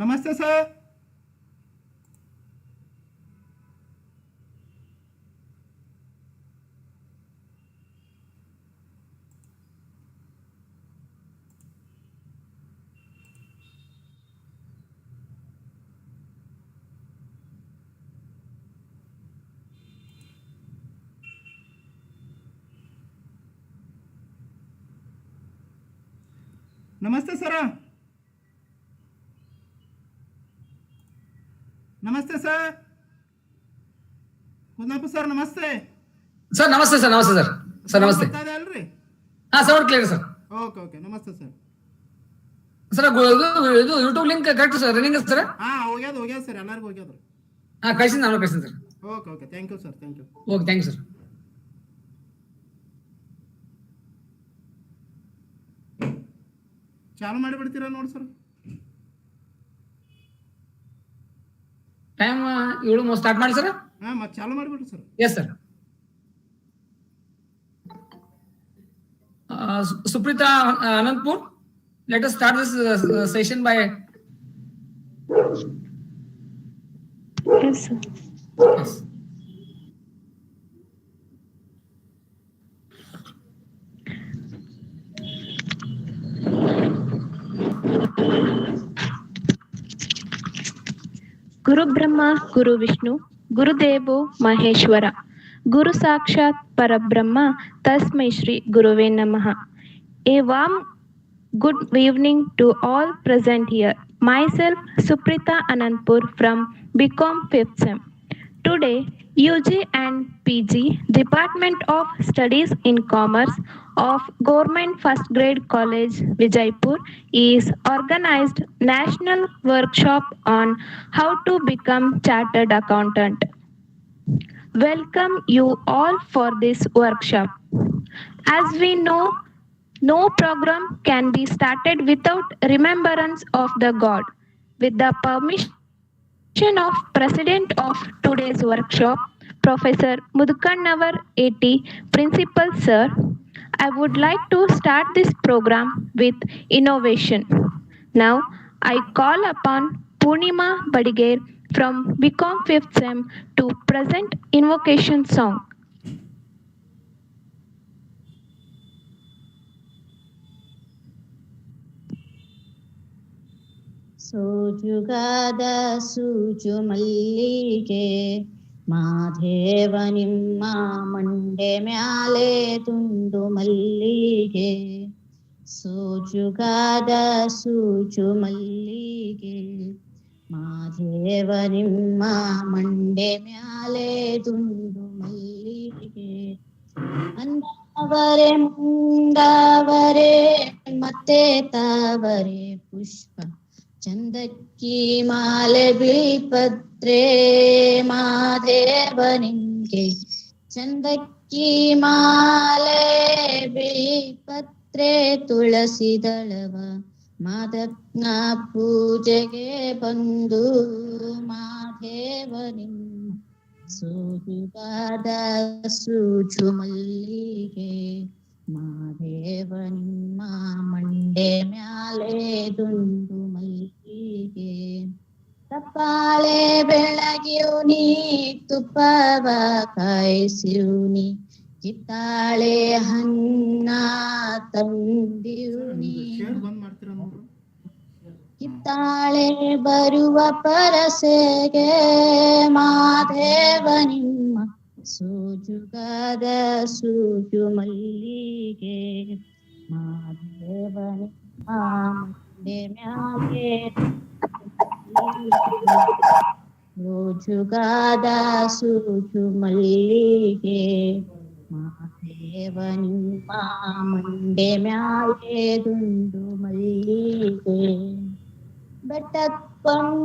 ನಮಸ್ತೆ ಸರ್. ನಮಸ್ತೆ ಸರ. ನಮಸ್ತೆ ಸರ್. ಕುಂದಾಪುರ ಸರ್ ನಮಸ್ತೆ. ಸರ್ ನಮಸ್ತೆ ಸರ್. ನಮಸ್ತೆ ಸರ್. ಸರ್ ನಮಸ್ತೆ. ಬರ್ತಾ ಇದೆ ಅಲ್ರಿ? ಹಾ sound clear sir. Okay okay ನಮಸ್ತೆ ಸರ್. ಸರ್ ಇದು YouTube link correct sir, running sir? ಹೋಗ್ಯಾದ ಸರ್, ಎಲ್ಲರಿಗೂ ಹೋಗ್ಯಾದ್ರಿ. ಹಾ ಕಳಿಸಿ, ನಾನು ಕಳಿಸ್ತೀನಿ sir. Okay okay thank you sir, thank you. Okay thank you sir. ಚಾಲು ಮಾಡಿಬಿಡ್ತೀರಾ ನೋಡಿ ಸರ್. ಟೈಮ್ 7 ಸ್ಟಾರ್ಟ್ ಮಾಡಿ ಸರ್. ಮತ್ತೆ ಚಾಲು ಮಾಡಿಬಿಡ್ರಿ sir. Yes sir. Suprita Anandpur, let us start this session by. Yes, sir. Yes. Guru Brahma, Guru Vishnu, Guru Devo Maheshwara, Guru Sakshat Parabrahma, Tasmai Shri Guruve Namaha. A warm good evening to all present here. Myself Suprita Anandpur from BCom 5th Sem. Today, UG and PG Department of Studies in Commerce of Government First Grade College Vijayapur is organized national workshop on how to become chartered accountant. Welcome you all for this workshop. As we know, no program can be started without remembrance of the God. With the permission of President of today's workshop, Professor Mudukannavar A.T. Principal Sir, I would like to start this program with innovation. Now, I call upon Purnima Badigere from BCom 5th Sem to present invocation song. ಸೋಜುಗಾದ ಸೂಜು ಮಲ್ಲಿಗೆ ಮಾಧೇವ ನಿಮ್ಮ ಮಂಡೆ ಮ್ಯಾಲೆ ತುಂಡು ಮಲ್ಲಿಗೆ. ಸೋಜುಗಾದ ಸೂಜು ಮಲ್ಲಿಗೆ ಮಾಧೇವ ನಿಮ್ಮ ಮಂಡೆ ಮ್ಯಾಲೆ ತುಂಡು ಮಲ್ಲಿಗೆ. ಅಂದವರೆ ಮುಂಡವರೆ ಮತ್ತೆ ತಾವರೆ ಪುಷ್ಪ ಚಂದಕ್ಕಿ ಮಾಲೆ ಬಿಲ್ಪತ್ರೆ ಮಾದೇವ ನಿಂಗೆ. ಚಂದಕ್ಕಿ ಮಾಲೆ ಬಿಲ್ಪತ್ರೆ ತುಳಸಿ ದಳವ ಮಾದಪ್ನ ಪೂಜೆಗೆ ಬಂದು ಮಾದೇವ ನಿಮ್ಮ ಸೋಜುಗಾದ ಸೂಜು ಮಲ್ಲಿಗೆ ಮಾದೇವ ನಿಮ್ಮ ಮಂಡೆ ಮ್ಯಾಲೆ ದುಂಡು ಮಲ್ಲಿಗೆ. ತಪ್ಪಾಳೆ ಬೆಳಗಿವ್ನಿ ತುಪ್ಪವ ಕಾಯಿಸಿವ್ನಿ ಕಿತ್ತಾಳೆ ಹನ್ನ ತಂದಿವ್ನಿ. ಕಿತ್ತಾಳೆ ಬರುವ ಪರಸೆಗೆ ಮಾದೇವ ನಿಮ್ಮ ಸೋಜುಗಾದ ಸೂಜು ಮಲ್ಲಿಗೆ ಮಾದೇವ ನಿಮ್ಮ ಮಂಡೆ ಮ್ಯಾಲೆ ಸೋಜುಗಾದ ಸೂಜು ಮಲ್ಲಿಗೆ ಮಾದೇವ ನಿಮ್ಮ ಮಂಡೆ ಮ್ಯಾಲೆ ದುಂಡು ಮಲ್ಲಿಗೆ. ಬೆಟ್ಟಕ್ಕೊಂಡೋಗೋರ್ಗೆ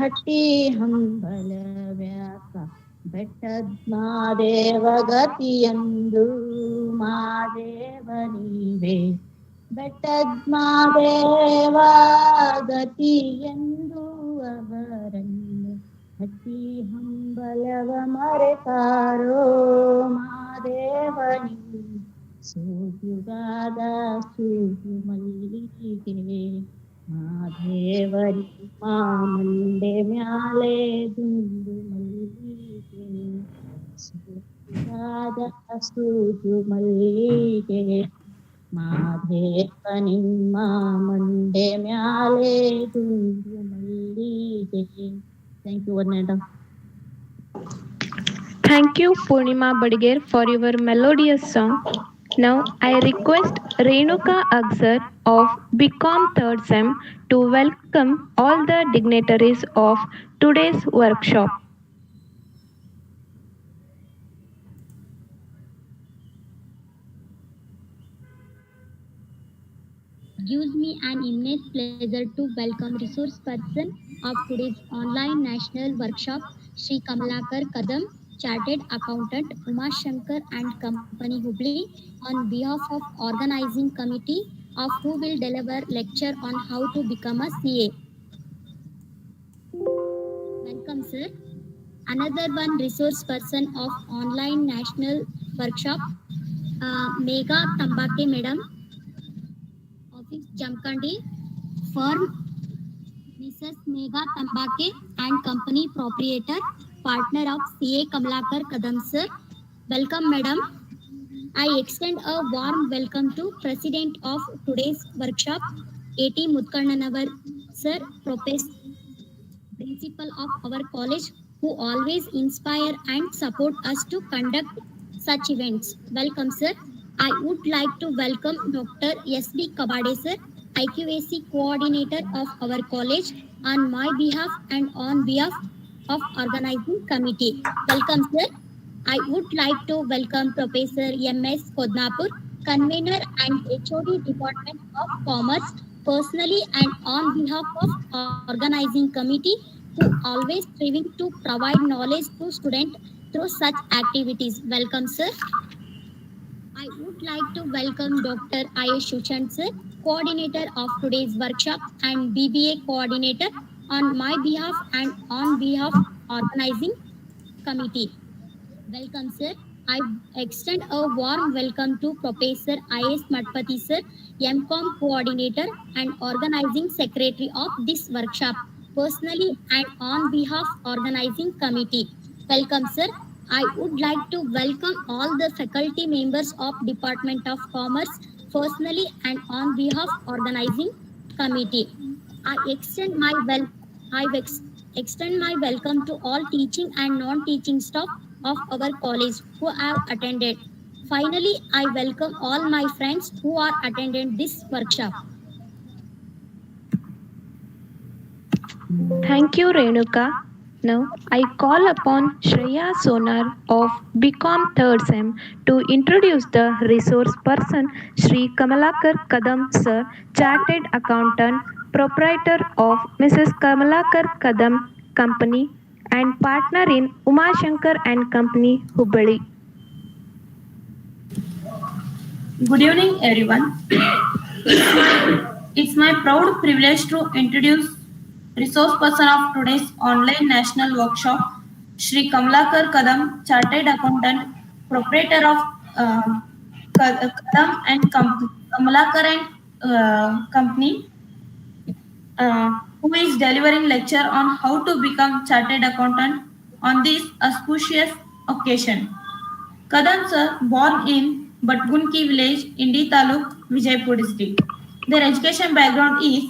ಹಟ್ಟಿ ಹಂಬಲ ವ್ಯಾಸ ಬೆಟ್ಟದ್ ಮಾದೇವ ಗತಿಯಂದು ಮಾದೇವ ನೀವೇ. ಬೆಟ್ಟದ್ ಮಾದೇವ ಗತಿಯೆಂದು ಅವರನ್ನು ಹಟ್ಟಿ ಹಂಬಲವ ಮರೆತಾರೋ ಮಾದೇವ ನೀವು ಸೋಜುಗಾದ ಸೂಜು ಮಲ್ಲಿಗೆ ಮಾದೇವರಿ ಮಂಡೆ ಮ್ಯಾಲೆ ದುಂಡು ಮಲ್ಲಿಗೆ ಸುರಿದಾದ ಸೂಜು ಮಲ್ಲಿಗೆ ಮಾದೇವ ನಿಮ್ಮ ಮಂಡೆ ಮ್ಯಾಲೆ ದುಂಡು ಮಲ್ಲಿಗೆ. ಥ್ಯಾಂಕ್ ಯು ವರ್ಣೇಟ. Thank you, Purnima Badiger, for your melodious song. Now, I request Renuka Agsar of BCom 3rd Sem to welcome all the dignitaries of today's workshop. Gives me an immense pleasure to welcome resource person of today's online national workshop, Shri Kamalakar Kadam, Chartered Accountant, Uma Shankar and Company Hubli, on behalf of organizing committee of who will deliver lecture on how to become a CA. Welcome, sir. Another one resource person of online national workshop, Megha Tambake Madam, Office Jamkandi, firm Mrs. Megha Tambake and company proprietor, partner of CA Kamalakar Kadam sir. Welcome, madam. I extend a warm welcome to President of today's workshop, A.T. Mutkarnanavar sir, Professor, Principal of our college, who always inspire and support us to conduct such events. Welcome, sir. I would like to welcome Dr. S.B. Kabade, sir, IQAC coordinator of our college, on my behalf and on behalf of organizing committee. Welcome, sir. I would like to welcome Professor M.S. Kodnapur, convener and HOD Department of Commerce, personally and on behalf of organizing committee, who always striving to provide knowledge to students through such activities. Welcome, sir. I would like to welcome Dr. Ayush Shuchan, sir, coordinator of today's workshop and BBA coordinator, on my behalf and on behalf organizing committee. Welcome, sir. I extend a warm welcome to Professor I.S. Matpati, sir, MCOM coordinator and organizing secretary of this workshop, personally and on behalf organizing committee. Welcome, sir. I would like to welcome all the faculty members of Department of Commerce, personally and on behalf organizing committee. I extend my well I extend my welcome to all teaching and non-teaching staff of our college who have attended. Finally, I welcome all my friends who are attending this workshop. Thank you, Renuka. Now, I call upon Shreya Sonar of BCom 3rd Sem to introduce the resource person, Shri Kamalakar Kadam Sir, Chartered Accountant, proprietor of Mrs. Kamalakar Kadam Company, and partner in Uma Shankar and Company, Hubballi. Good evening, everyone. It's my proud privilege to introduce resource person of today's online national workshop, Shri Kamalakar Kadam, Chartered Accountant, proprietor of Kadam and Kamalakar and Company, who is delivering lecture on how to become Chartered Accountant on this auspicious occasion. Kadam sir, born in Batgunki village, Indi Taluk, Vijayapur district. Their education background is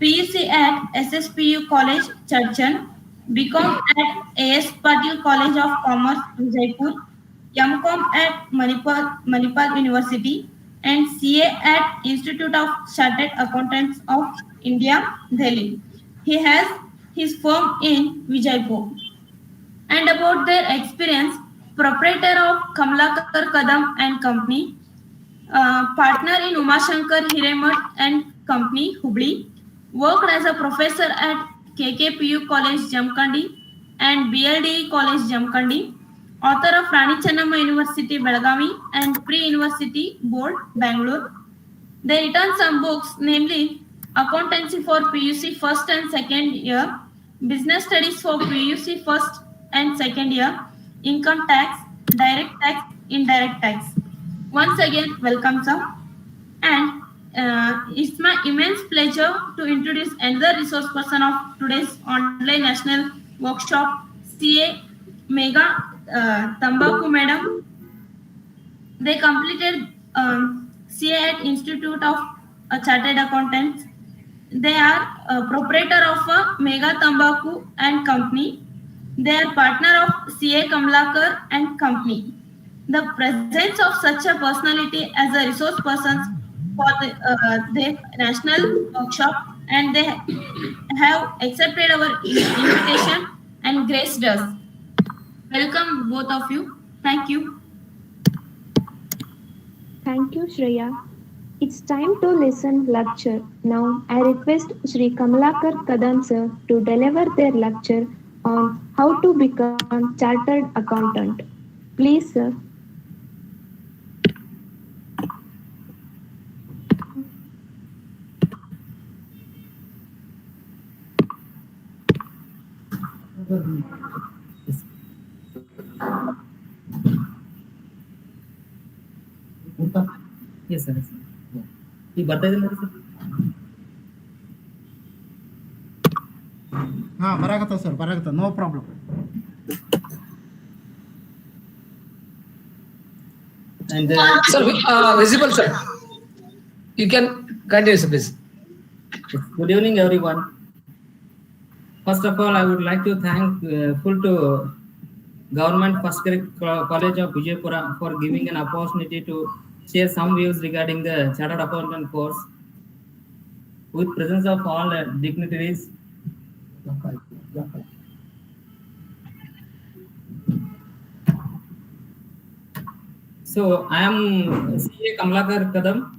PUC at SSPU College, Churchan, BCom at AS Patil College of Commerce, Vijayapur, MCom at Manipal University, and CA at Institute of Chartered Accountants of India, Delhi. He has his firm in Vijayapur. And about their experience, proprietor of Kamalakar Kadam and Company, partner in Umashankar Hiremat and Company, Hubli, worked as a professor at KKPU College, Jamkandi and BLD College, Jamkandi, author of Rani Channamma University, Belagavi and Pre-University Board, Bangalore. They written some books, namely Accountancy for PUC first and second year, Business Studies for PUC first and second year, Income Tax, Direct Tax, Indirect Tax. Once again, welcome, sir. And it's my immense pleasure to introduce another resource person of today's online national workshop, CA Mega Tambaku Madam. They completed CA at Institute of Chartered Accountants. They are a proprietor of a Mega Tambaku and Company. They are partner of CA Kamlakar and Company. The presence of such a personality as a resource person for the national workshop, and they have accepted our invitation and graced us. Welcome both of you. Thank you. Thank you, Shreya. It's time to listen lecture. Now I request Shri Kamalakar Kadam sir to deliver their lecture on how to become chartered accountant. Please, sir. Yes, sir. ಈ ಬರ್ತಾ ಇದೆ ನೋಡಿ sir. ಹಾಂ ಬರಾಕತ್ತವ sir ಬರಾಕತ್ತವ no problem. And Sir, visible, sir. You can continue, sir, please. good evening, everyone. First of all, I would like to thank full to Government First College of Vijayapur for giving an opportunity to share some views regarding the Chartered Accountant course with presence of all dignitaries. So I am CA Kamlakar Kadam.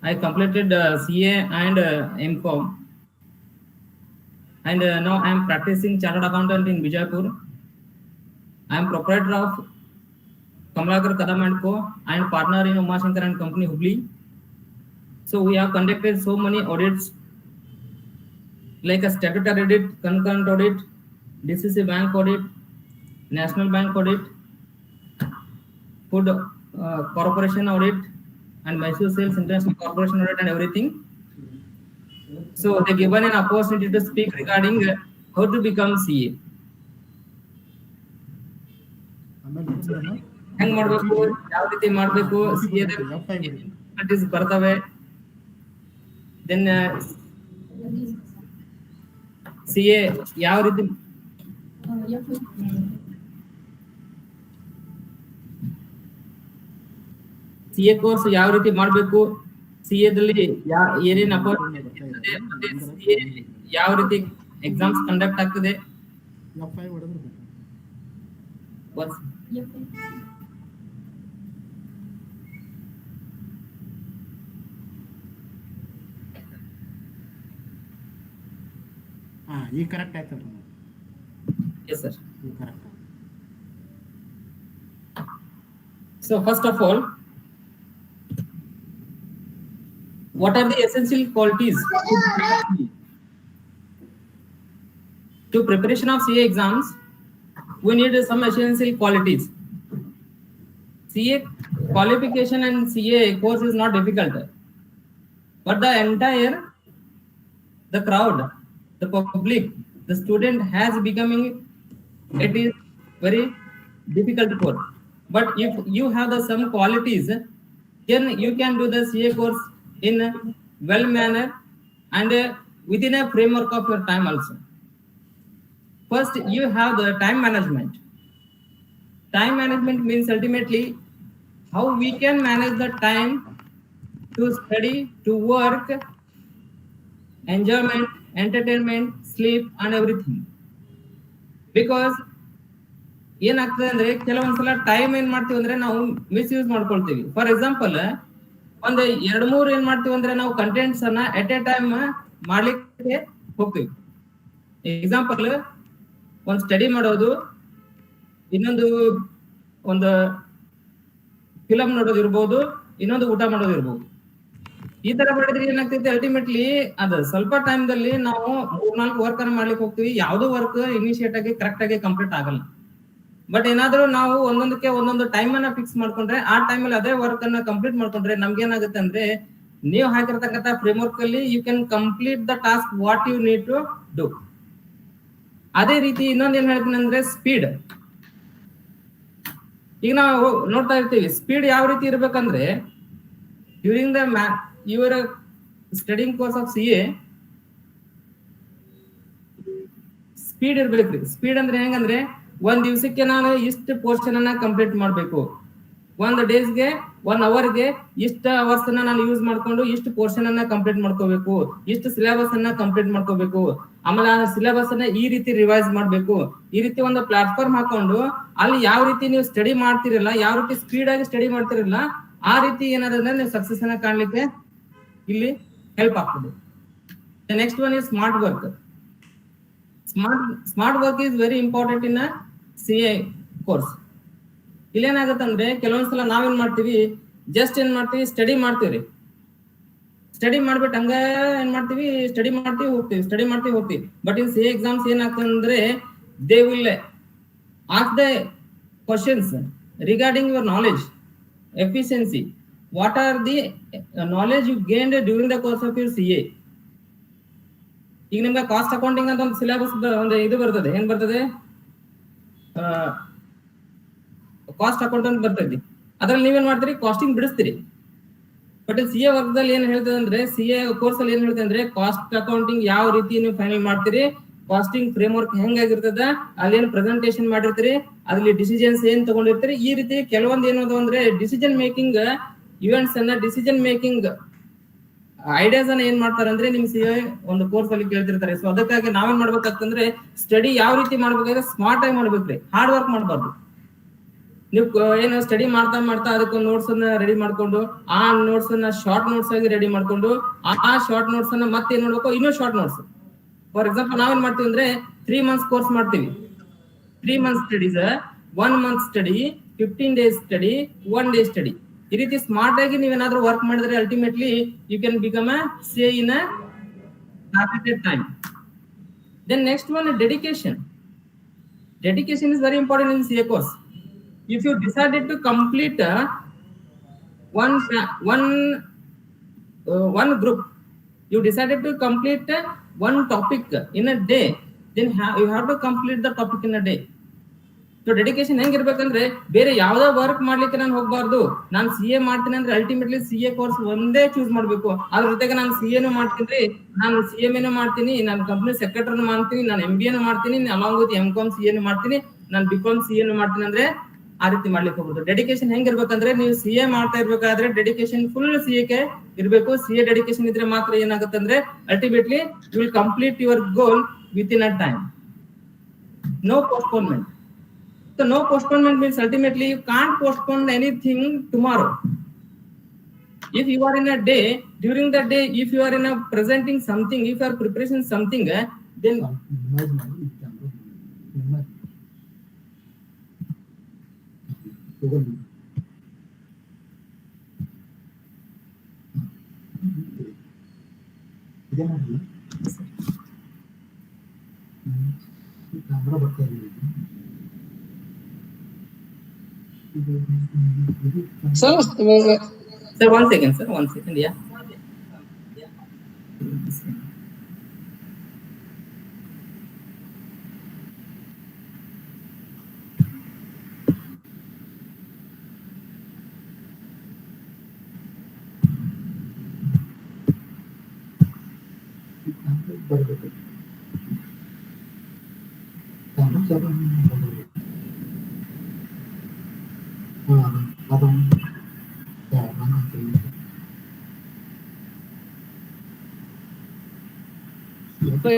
I completed CA and MCom, and now I am practicing Chartered Accountant in Vijayapur. I am proprietor of Kamlakar Kadam and Co. and partner in Umashankar and Company Hubli. So we have conducted so many audits, like a statutory audit, concurrent audit, DCC bank audit, National Bank audit, Food Corporation audit, and Mysore Sales International Corporation audit and everything. So they given an opportunity to speak regarding how to become CA. ಹೆಂಗ್ ಮಾಡಬೇಕು, ಯಾವ ರೀತಿ ಮಾಡಬೇಕು, CA the ಬರ್ತವೆ. Then CA ಯಾವ ರೀತಿ CA course ಯಾವ ರೀತಿ ಮಾಡಬೇಕು, CA ದಲ್ಲಿ ಏನೇನು ಅಪಾರ್ಚುನಿಟಿ ಇರ್ತದೆ, ಮತ್ತೆ CA ಯಾವ ರೀತಿ ಎಕ್ಸಾಮ್ಸ್ ಕಂಡಕ್ಟ್ ಆಗ್ತದೆ. ಈಗ ಕರೆಕ್ಟ್ ಆಯ್ತಲ್ಲ. Yes, sir. Correct. So first of all, what are the essential qualities to preparation of CA exams? We need some essential qualities. CA qualification and CA course is not difficult, but the crowd, the public, the student has becoming, it is very difficult course. But if you have the some qualities, then you can do the CA course in a well manner and within a framework of your time also. First, you have the time management. Time management means ultimately how we can manage the time to study, to work, enjoyment, entertainment, sleep and everything. Because ಏನಾಗ್ತದೆ ಅಂದ್ರೆ ಕೆಲವೊಂದ್ಸಲ time ಏನ್ ಮಾಡ್ತೀವಿ ಅಂದ್ರೆ ನಾವು misuse ಮಾಡ್ಕೊಳ್ತೀವಿ. For example, ಒಂದು 2-3 ಏನ್ ಮಾಡ್ತೀವಿ ಅಂದ್ರೆ ನಾವು ಕಂಟೆಂಟ್ಸ್ ಅನ್ನ ಎಟ್ ಎ ಟೈಮ್ ಮಾಡ್ಲಿಕ್ಕೆ ಹೋಗ್ತೀವಿ. ಎಕ್ಸಾಂಪಲ್, ಒಂದು ಸ್ಟಡಿ ಮಾಡೋದು, ಇನ್ನೊಂದು ಒಂದು ಫಿಲಮ್ ನೋಡೋದು ಇರ್ಬೋದು, ಇನ್ನೊಂದು ಊಟ ಮಾಡೋದು ಇರ್ಬೋದು. ಈ ತರ ಮಾಡಿದ್ರೆ ಏನಾಗ್ತೈತೆ, ಅಲ್ಟಿಮೇಟ್ಲಿ ಅದು ಸ್ವಲ್ಪ ಟೈಮ್ ದಲ್ಲಿ ನಾವು 3-4 ವರ್ಕ್ ಅನ್ನ ಮಾಡ್ಲಿಕ್ಕೆ ಹೋಗ್ತೀವಿ. ಯಾವ್ದೋ ವರ್ಕ್ ಇನಿಷಿಯೇಟ್ ಆಗಿ ಕರೆಕ್ಟ್ ಆಗಿ ಕಂಪ್ಲೀಟ್ ಆಗಲ್ಲ. ಬಟ್ ಏನಾದ್ರೂ ನಾವು ಒಂದೊಂದಕ್ಕೆ ಒಂದೊಂದು ಟೈಮ್ ಅನ್ನ ಫಿಕ್ಸ್ ಮಾಡ್ಕೊಂಡ್ರೆ ಆ ಟೈಮ್ ಅಲ್ಲಿ ಅದೇ ವರ್ಕ್ ಅನ್ನ ಕಂಪ್ಲೀಟ್ ಮಾಡ್ಕೊಂಡ್ರೆ ನಮ್ಗೆ ಏನಾಗುತ್ತೆ ಅಂದ್ರೆ ನೀವು ಹಾಕಿರ್ತಕ್ಕಂಥ ಫ್ರೇಮ್ವರ್ಕ್ ಅಲ್ಲಿ you can complete the task what you need to do. ಅದೇ ರೀತಿ ಇನ್ನೊಂದ್ ಏನ್ ಹೇಳ್ತೀನಿ ಅಂದ್ರೆ ಸ್ಪೀಡ್. ಈಗ ನಾವು ನೋಡ್ತಾ ಇರ್ತೀವಿ ಸ್ಪೀಡ್ ಯಾವ ರೀತಿ ಇರ್ಬೇಕಂದ್ರೆ during the your studying course of CA speed ಇರ್ಬೇಕ್ರಿ. ಸ್ಪೀಡ್ ಅಂದ್ರೆ ಹೆಂಗಂದ್ರೆ ಒಂದ್ ದಿವಸಕ್ಕೆ ನಾನು ಇಷ್ಟು ಪೋರ್ಷನ್ ಅನ್ನ ಕಂಪ್ಲೀಟ್ ಮಾಡ್ಬೇಕು, ಒಂದ್ ಡೇಸ್ಗೆ 1 ಅವರ್ಗೆ ಇಷ್ಟು ಅವರ್ಸ್ ಅನ್ನ ನಾನು ಯೂಸ್ ಮಾಡ್ಕೊಂಡು ಇಷ್ಟು ಪೋರ್ಷನ್ ಅನ್ನ ಕಂಪ್ಲೀಟ್ ಮಾಡ್ಕೋಬೇಕು, ಇಷ್ಟು ಸಿಲೆಬಸ್ ಅನ್ನ ಕಂಪ್ಲೀಟ್ ಮಾಡ್ಕೋಬೇಕು, ಆಮೇಲೆ ಆ ಸಿಲೆಬಸ್ ಅನ್ನ ಈ ರೀತಿ ರಿವೈಸ್ ಮಾಡ್ಬೇಕು. ಈ ರೀತಿ ಒಂದು ಪ್ಲಾಟ್ಫಾರ್ಮ್ ಹಾಕೊಂಡು ಅಲ್ಲಿ ಯಾವ ರೀತಿ ನೀವು ಸ್ಟಡಿ ಮಾಡ್ತಿರಲ್ಲ, ಯಾವ ರೀತಿ ಸ್ಪೀಡ್ ಆಗಿ ಸ್ಟಡಿ ಮಾಡ್ತಿರಲ್ಲ, ಆ ರೀತಿ ಏನಾದ್ರೆ ನೀವು ಸಕ್ಸಸ್ ಅನ್ನ ಕಾಣ್ಲಿಕ್ಕೆ ಇಲ್ಲಿ ಹೆಲ್ಪ್ ಆಗ್ತದೆ. Next one is smart work. Smart work is very important in CA course. ಇಲ್ಲೇನಾಗತ್ತಂದ್ರೆ ಕೆಲವೊಂದ್ಸಲ ನಾವೇನ್ ಮಾಡ್ತೀವಿ, ಜಸ್ಟ್ ಏನ್ ಮಾಡ್ತೀವಿ ಸ್ಟಡಿ ಮಾಡ್ತೀವಿ, ಸ್ಟಡಿ ಮಾಡ್ಬಿಟ್ಟು ಹಂಗ ಏನ್ ಮಾಡ್ತೀವಿ ಸ್ಟಡಿ ಮಾಡ್ತೀವಿ ಹೋಗ್ತೀವಿ. ಬಟ್ ಇನ್ CA ಎಕ್ಸಾಮ್ಸ್ ಏನಾಗ್ತಂದ್ರೆ they will ask the questions regarding your knowledge, efficiency, what are the knowledge you gained during the course of your CA. ಈಗ ನಿಮ್ಗೆ ಕಾಸ್ಟ್ ಅಕೌಂಟಿಂಗ್ ಅಂತ ಒಂದು ಸಿಲೆಬಸ್ ಒಂದು ಇದು ಬರ್ತದೆ, ಏನ್ ಬರ್ತದೆ ಕಾಸ್ಟ್ ಅಕೌಂಟ್ ಅಂತ ಬರ್ತೈತಿ. ಅದ್ರಲ್ಲಿ ನೀವೇನ್ ಮಾಡ್ತೀರಿ ಕಾಸ್ಟಿಂಗ್ ಬಿಡಿಸ್ತೀರಿ. ಬಟ್ CA ವರ್ಗದಲ್ಲಿ ಏನ್ ಹೇಳ್ತದೆ ಅಂದ್ರೆ CA ಕೋರ್ಸ್ ಅಲ್ಲಿ ಏನ್ ಹೇಳ್ತದೆ ಅಂದ್ರೆ ಕಾಸ್ಟ್ ಅಕೌಂಟಿಂಗ್ ಯಾವ ರೀತಿ ನೀವು ಫೈನಲ್ ಮಾಡ್ತೀರಿ, ಕಾಸ್ಟಿಂಗ್ ಫ್ರೇಮ್ ವರ್ಕ್ ಹೆಂಗಾಗಿರ್ತದ, ಅಲ್ಲಿ ಏನು ಪ್ರೆಸೆಂಟೇಶನ್ ಮಾಡಿರ್ತೀರಿ, ಅದ್ರಲ್ಲಿ ಡಿಸಿಷನ್ಸ್ ಏನ್ ತಗೊಂಡಿರ್ತೀರಿ, ಈ ರೀತಿ ಕೆಲವೊಂದು ಏನದು ಅಂದ್ರೆ ಡಿಸಿಷನ್ ಮೇಕಿಂಗ್ ಇವೆಂಟ್ಸ್ ಅನ್ನ, ಡಿಸಿಷನ್ ಮೇಕಿಂಗ್ ಐಡಿಯಾಸ್ ಅನ್ನ ಏನ್ ಮಾಡ್ತಾರೆ ಅಂದ್ರೆ ನಿಮ್ CA ಒಂದು ಕೋರ್ಸ್ ಅಲ್ಲಿ ಕೇಳ್ತಿರ್ತಾರೆ. ಸೊ ಅದಕ್ಕಾಗಿ ನಾವೇನ್ ಮಾಡ್ಬೇಕಾಗ್ತಂದ್ರೆ ಸ್ಟಡಿ ಯಾವ ರೀತಿ ಮಾಡ್ಬೇಕಾದ್ರೆ ಸ್ಮಾರ್ಟ್ ಆಗಿ ಮಾಡ್ಬೇಕ್ರಿ, ಹಾರ್ಡ್ ವರ್ಕ್ ಮಾಡಬಾರ್ದು. ನೀವು ಏನು ಸ್ಟಡಿ ಮಾಡ್ತಾ ಅದಕ್ಕೆ ನೋಟ್ಸ್ ಅನ್ನ ರೆಡಿ ಮಾಡ್ಕೊಂಡು ಆ ನೋಟ್ಸ್ ಅನ್ನ ಶಾರ್ಟ್ ನೋಟ್ಸ್ ಆಗಿ ರೆಡಿ ಮಾಡ್ಕೊಂಡು ಆ ಶಾರ್ಟ್ ನೋಟ್ಸ್ ಅನ್ನ ಮತ್ತೆ ಏನ್ ಮಾಡ್ಬೇಕು ಇನ್ನೂ ಶಾರ್ಟ್ ನೋಟ್ಸ್. ಫಾರ್ ಎಕ್ಸಾಂಪಲ್ ನಾವೇನ್ ಮಾಡ್ತೀವಿ ಅಂದ್ರೆ 3 months ಕೋರ್ಸ್ ಮಾಡ್ತೀವಿ. 3 months studies, 1 month study, 15 days study, 1 day study. ಈ ರೀತಿ ಸ್ಮಾರ್ಟ್ ಆಗಿ ನೀವೇನಾದ್ರೂ ವರ್ಕ್ ಮಾಡಿದ್ರೆ ultimately you can become a CA in a targeted time. Then next one, dedication. Dedication is very important in CA course. If you decided to complete one group, you decided to complete one topic in a day, then you have to complete the topic in a day. So dedication ಹೆಂಗಿರ್ಬೇಕಂದ್ರೆ ಬೇರೆ ಯಾವ್ದೋ work ಮಾಡ್ಲಿಕ್ಕೆ ನಾನು ಹೋಗ್ಬಾರ್ದು. ನಾನು CA ಮಾಡ್ತೀನಿ ಅಂದ್ರೆ ultimately CA course ಒಂದೇ ಚೂಸ್ ಮಾಡ್ಬೇಕು. ಅದ್ರ ಜೊತೆಗೆ ನಾನು CA ಮಾಡ್ತೀನಿ, ನಾನು CMA ಮಾಡ್ತೀನಿ, ನಾನು ಕಂಪ್ನಿ ಸೆಕ್ರೆಟರಿ ಮಾಡ್ತೀನಿ, ನಾನು MBA ಮಾಡ್ತೀನಿ, ಅಲಾಂಗ್ ವಿತ್ MCOM CA ಮಾಡ್ತೀನಿ, ನಾನು BCom CA ಮಾಡ್ತೀನಿ ಅಂದ್ರೆ ಆ ರೀತಿ ಮಾಡ್ಲಿಕ್ಕೆ ಹೋಗ್ಬೋದು. ಡೆಡಿಕೇಶನ್ ಹೆಂಗಿರ್ಬೇಕಂದ್ರೆ ನೀವು CA ಮಾಡ್ತಾ ಇರ್ಬೇಕಾದ್ರೆ ಡೆಡಿಕೇಶನ್ ಫುಲ್ CA ಗೆ ಇರ್ಬೇಕು. CA ಡೆಡಿಕೇಶನ್ ಇದ್ರೆ ಮಾತ್ರ ಏನಾಗುತ್ತೆ ಅಂದ್ರೆ ultimately you will complete your goal within a time. No postponement. So no postponement means ultimately you can't postpone anything tomorrow. If you are in a day, during the day, if you are in a presenting something, if you are preparing something, then Sir, sir, one second, yeah.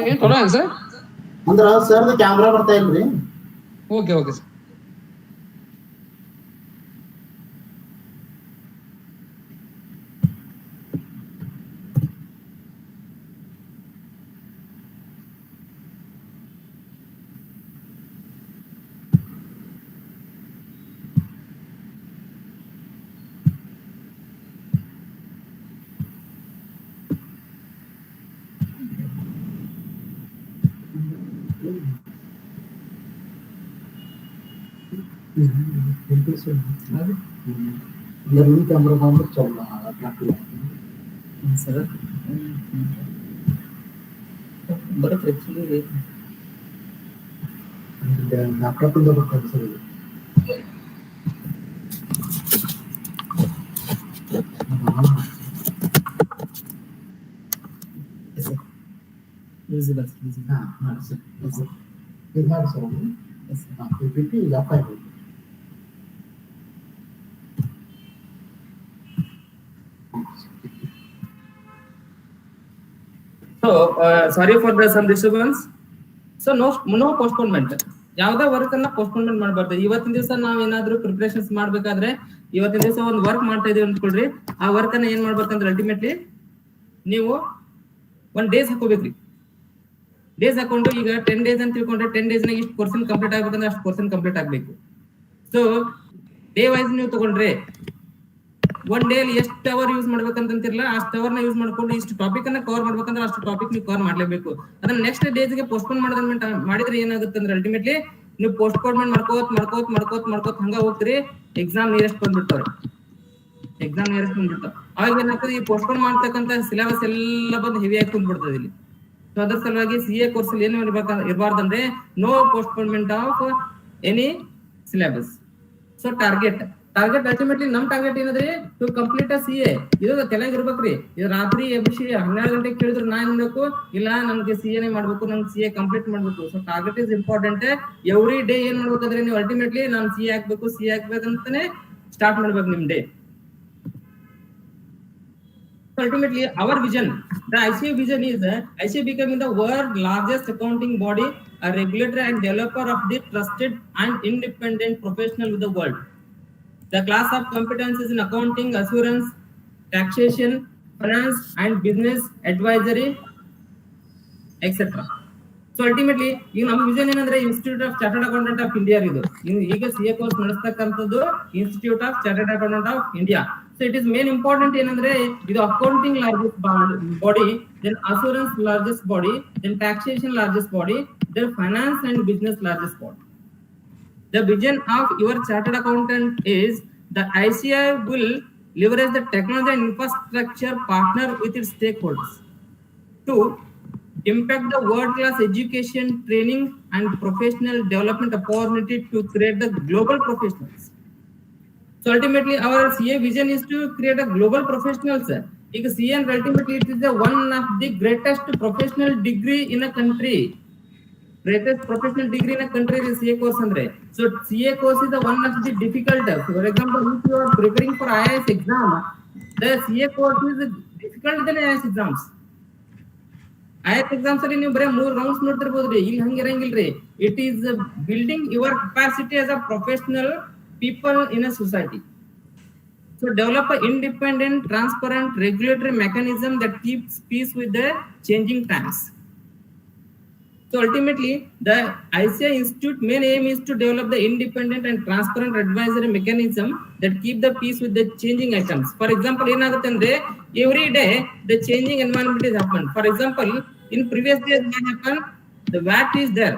ಏನ್ ಕೊಡೋಣ sir? ಅಂದ್ರ ಸರ್ದು camera ಬರ್ತಾ ಇಲ್ರಿ. Okay sir. Learning camera काम चल रहा है अपना सर बरत एक्चुअली लैपटॉप ಇಂದ ಬರ್ತಾರೆ ಸರ್ ಇದು ವಿಸಿಬಲ್ ಹಾ ಮಾಡಿ ಸರ್ ಇದು ಮಾಡಿ ಸರ್ PPT ಯಾಪ್ ಆಯ್ತು So sorry for the some disturbance. So no postponement. ಯಾವುದೇ ವರ್ಕ್ ಅನ್ನ ಪೋಸ್ಟ್ಪೋನ್ಮೆಂಟ್ ಮಾಡಬಾರ್ದು. ಇವತ್ತಿನ ದಿವಸ ನಾವ್ ಏನಾದ್ರೂ ಪ್ರಿಪರೇಷನ್ಸ್ ಮಾಡ್ಬೇಕಾದ್ರೆ ಇವತ್ತಿನ ದಿವಸ ಒಂದು ವರ್ಕ್ ಮಾಡ್ತಾ ಇದೀವಿ ಅಂದ್ಕೊಳ್ರಿ, ಆ ವರ್ಕ್ ಅನ್ನ ಏನ್ ಮಾಡ್ಬೇಕಂದ್ರೆ ಅಲ್ಟಿಮೇಟ್ಲಿ ನೀವು 1 ಡೇಸ್ ಹಾಕೋಬೇಕ್ರಿ. ಡೇಸ್ ಹಾಕೊಂಡು ಈಗ 10 ಡೇಸ್ ಅಂತ ತಿಳ್ಕೊಂಡ್ರೆ 10 ಡೇಸ್ ನಾಗ ಇಷ್ಟು ಪರ್ಸೆಂಟ್ ಕಂಪ್ಲೀಟ್ ಆಗ್ಬೇಕಂದ್ರೆ ಅಷ್ಟು ಪರ್ಸೆಂಟ್ ಕಂಪ್ಲೀಟ್ ಆಗ್ಬೇಕು. ಸೊ ಡೇ ವೈಸ್ ನೀವು ತಗೊಂಡ್ರೆ 1 ಡೇ ಅಲ್ಲಿ ಎಷ್ಟು ಅವರ್ ಯೂಸ್ ಮಾಡ್ಬೇಕಂತಿರಲ್ಲ ಅಷ್ಟು ಅವರ್ ನ ಯೂಸ್ ಮಾಡ್ಕೊಂಡು ಇಷ್ಟು ಟಾಪಿಕ್ ಅನ್ನ ಕವರ್ ಮಾಡ್ಬೇಕಂದ್ರೆ ಅಷ್ಟು ಟಾಪಿಕ್ ನೀವು ಕವರ್ ಮಾಡ್ಲೇಬೇಕು. ಅದನ್ನ ನೆಕ್ಸ್ಟ್ ಡೇಸ್ ಗೆ ಪೋಸ್ಟ್ಪೋನ್ ಮಾಡಿದ್ರೆ ಏನಾಗುತ್ತೆ ಅಂದ್ರೆ ಅಲ್ಟಿಮೇಟ್ಲಿ ನೀವು ಪೋಸ್ಟ್ಪೋನ್ಮೆಂಟ್ ಮಾಡ್ಕೋತ್ ಹಂಗ ಹೋಗ್ತೀರಿ, ಎಕ್ಸಾಮ್ ನಿಯರೆಸ್ಟ್ ಬಂದ್ಬಿಡ್ತಾವ್ರಿ. ಅವಾಗ ಏನಾಗ್ತದೆ, ಈ ಪೋಸ್ಟ್ಪೋನ್ ಮಾಡ್ತಕ್ಕಂಥ ಸಿಲೆಬಸ್ ಎಲ್ಲ ಬಂದು ಹೆವಿ ಆಗಿ ಕುಂದ್ಬಿಡ್ತದೆ ಇಲ್ಲಿ. ಸೊ ಅದ್ರ ಸಲುವಾಗಿ CA ಕೋರ್ಸ್ ಅಲ್ಲಿ ಏನು ಇರಬಾರ್ದಂದ್ರೆ no postponement of any syllabus. So target ultimately ನಮ್ ಟಾರ್ಗೆಟ್ ಏನಂದ್ರೆ ಟು ಕಂಪ್ಲೀಟ್ CA. ಇದು ತಲೆಗೆ ಇರ್ಬೇಕ್ರಿ. ಇದು ರಾತ್ರಿ ಎಬ್ಬಿಸಿ 12 ಗಂಟೆಗೆ ಕೇಳಿದ್ರು ನಾ ಏನ್ ಬೇಕು, ಇಲ್ಲ ನನ್ಗೆ CA ನೇ ಮಾಡ್ಬೇಕು, ನನ್ಗೆ CA ಕಂಪ್ಲೀಟ್ ಮಾಡ್ಬೇಕು. So target is important. Every day ಏನ್ ಮಾಡ್ಬೇಕಂದ್ರೆ ನೀವು ಅಲ್ಟಿಮೇಟ್ಲಿ ನಾನು CA ಆಗ್ಬೇಕಂತಾನೆ ಸ್ಟಾರ್ಟ್ ಮಾಡ್ಬೇಕು ನಿಮ್ day. Ultimately, our vision, the ICA vision is ICA becoming the world's largest accounting body, a regulator and developer of the trusted and independent professional with the world. The class of competencies in accounting, assurance, taxation, finance, and business advisory, etc. So ultimately, ಈಗ ನಮ್ಮ vision ಏನಂದ್ರೆ Institute of Chartered Accountant of India ಇದು. ಈಗ CA course ನಡೆಸ್ತಕ್ಕಂಥದ್ದು Institute of Chartered Accountant of India. So it is main important ಏನಂದ್ರೆ ಇದು accounting largest body, then assurance largest body, then taxation largest body, then finance and business largest body. The vision of your chartered accountant is the ICI will leverage the technology and infrastructure partner with its stakeholders to impact the world-class education, training, and professional development opportunity to create the global professionals. So ultimately, our CA vision is to create a global professionals. Because CA and ultimately it is the one of the greatest professional degree in a country. Greatest professional degree in a country is CA course andre. So CA course is the one of the difficult. For example, if you are preparing for IAS exam, the CA course is difficult than IAS exams. IAS exams ಅಲ್ಲಿ ನೀವು ಬರೀ 3 rounds ನೋಡ್ತಿರ್ಬೋದ್ರಿ, ಇಲ್ಲಿ ಹಂಗಿರಂಗಿಲ್ರಿ. It is building your capacity as a professional people in a society. So develop an independent, transparent regulatory mechanism that keeps pace with the changing times. So ultimately, the ICI Institute main aim is to develop the independent and transparent advisory mechanism that keep the pace with the changing items. For example, every day the changing environment is happened. For example, in previous days what happened, the VAT is there.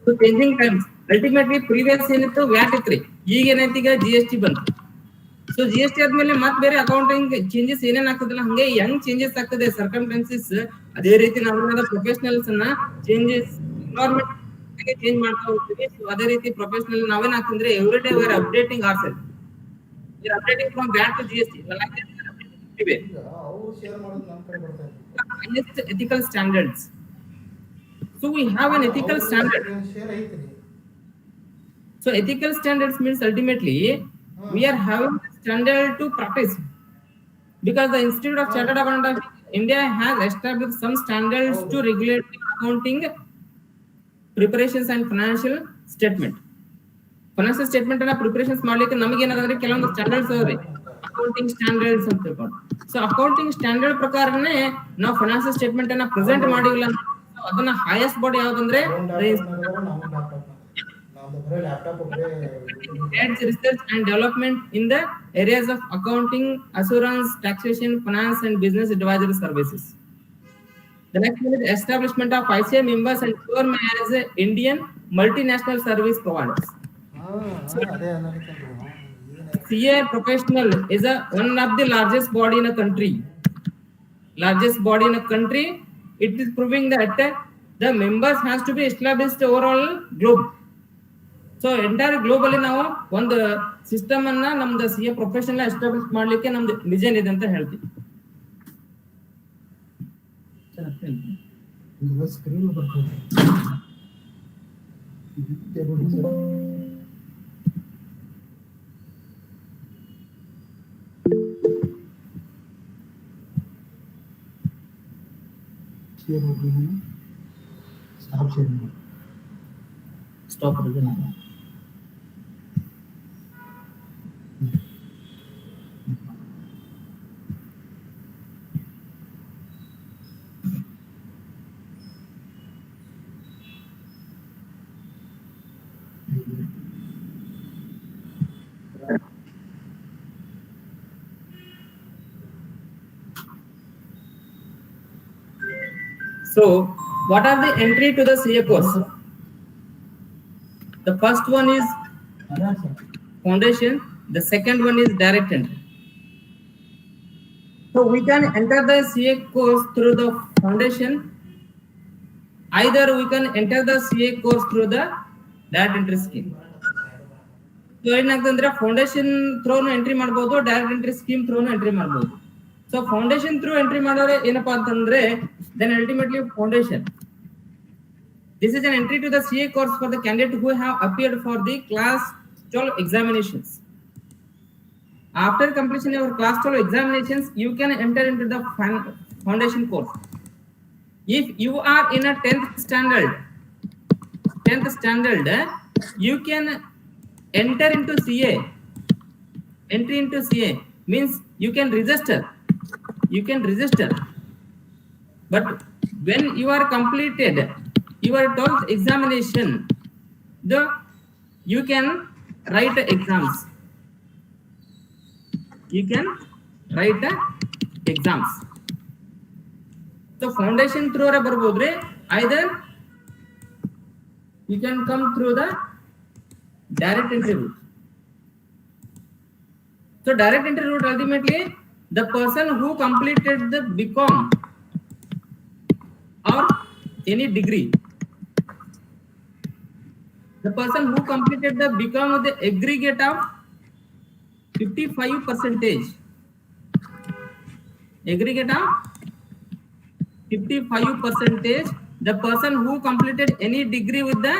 So changing times. Ultimately, previous ಏನಿತ್ತು watt ಇತ್ರಿ, ಈಗ ಏನೈತಿ, ಈಗ GST ಬಂತು. So GST ಆದ್ಮೇಲೆ ಮತ್ತೆ ಬೇರೆ accounting changes ಏನೇನ್ ಆಗ್ತದಲ್ಲ, ಹಂಗೆ ಹೆಂಗ್ ಚೇಂಜಸ್ ಆಗ್ತದೆ ಸರ್ಕಮ್ಸ್ಟೆನ್ಸಸ್, ಅದೇ ರೀತಿ ನಾವು ಪ್ರೊಫೆಷನಲ್ಸ್ ಅನ್ನ ಚೇಂಜಸ್ ಎನ್ವೈರನ್ಮೆಂಟ್ ಚೇಂಜ್ ಮಾಡ್ತಾ ಹೋಗ್ತೀವಿ. ಸೊ ಅದೇ ರೀತಿ ಪ್ರೊಫೆಷನಲ್ ನಾವೇನ್ ಆಗ್ತಂದ್ರೆ every day we are updating our self, we are updating from VAT to GST. ಅವರು ಶೇರ್ ಮಾಡೋದು ನಮ್ಮ ಕಡೆ ಬರ್ತಾ ಇದೆ. Highest ethical standards. So we have an ethical standard. Share ಐತ್ರಿ. So ethical standards means ultimately we are having a standard to practice, because the Institute of Chartered Accountants India has established some standards to regulate accounting preparations and financial statement. Financial statement ಅನ್ನ preparations ಮಾಡ್ಲಿಕ್ಕೆ ನಮಗೆ ಏನಾದ್ರೆ ಕೆಲವೊಂದು standards ಅದಾವ್ರಿ, accounting standards ಅಂತ ತಿಳ್ಕೊಂಡು. So accounting standard ಪ್ರಕಾರನೇ ನಾವು ಫೈನಾನ್ಷಿಯಲ್ ಸ್ಟೇಟ್ಮೆಂಟ್ ಅನ್ನ ಪ್ರೆಸೆಂಟ್ ಮಾಡಿಲ್ಲ, ಅದನ್ನ ಹೈಯೆಸ್ಟ್ ಬಾಡಿ ಯಾವ್ದಂದ್ರೆ heads research and development in the areas of accounting, assurance, taxation, finance, and business advisory services. The next one is establishment of ICA members and form as a Indian multinational service providers. CA professional is one of the largest body in a country. It is proving that the members has to be established overall globe. So entire globally ನಾವು ಒಂದು system ಅನ್ನ ನಮ್ದು CA professional establish ಮಾಡ್ಲಿಕ್ಕೆ ನಮ್ದು vision ಇದೆ ಅಂತ ಹೇಳ್ತೀವಿ. Screen ಬರ್ತದೆ. Stop again. So what are the entry to the CA course? The first one is foundation, the second one is direct entry. So we can enter the CA course through the foundation, either we can enter the CA course through the direct entry scheme. So ಏನಾಗ್ತಂದ್ರೆ foundation through entry ಮಾಡಬಹುದು, direct entry scheme through entry ಮಾಡಬಹುದು. So foundation through entry ಮಾಡೋರೆ ಏನಪ್ಪಾ ಅಂತಂದ್ರೆ then ultimately foundation. This is an entry to the CA course for the candidate who have appeared for the class 12 examinations. After completion of your class 12 examinations, you can enter into the foundation course. If you are in a 10th standard, you can enter into CA. Entry into CA means you can register. But when you are completed your 12th examination, you can write exams. So foundation through barboದ್ರೆ either you can come through the direct entry route. So direct entry route ultimately the person who completed the BCom or any degree, the person who completed the BCom with the aggregate of 55%, the person who completed any degree with the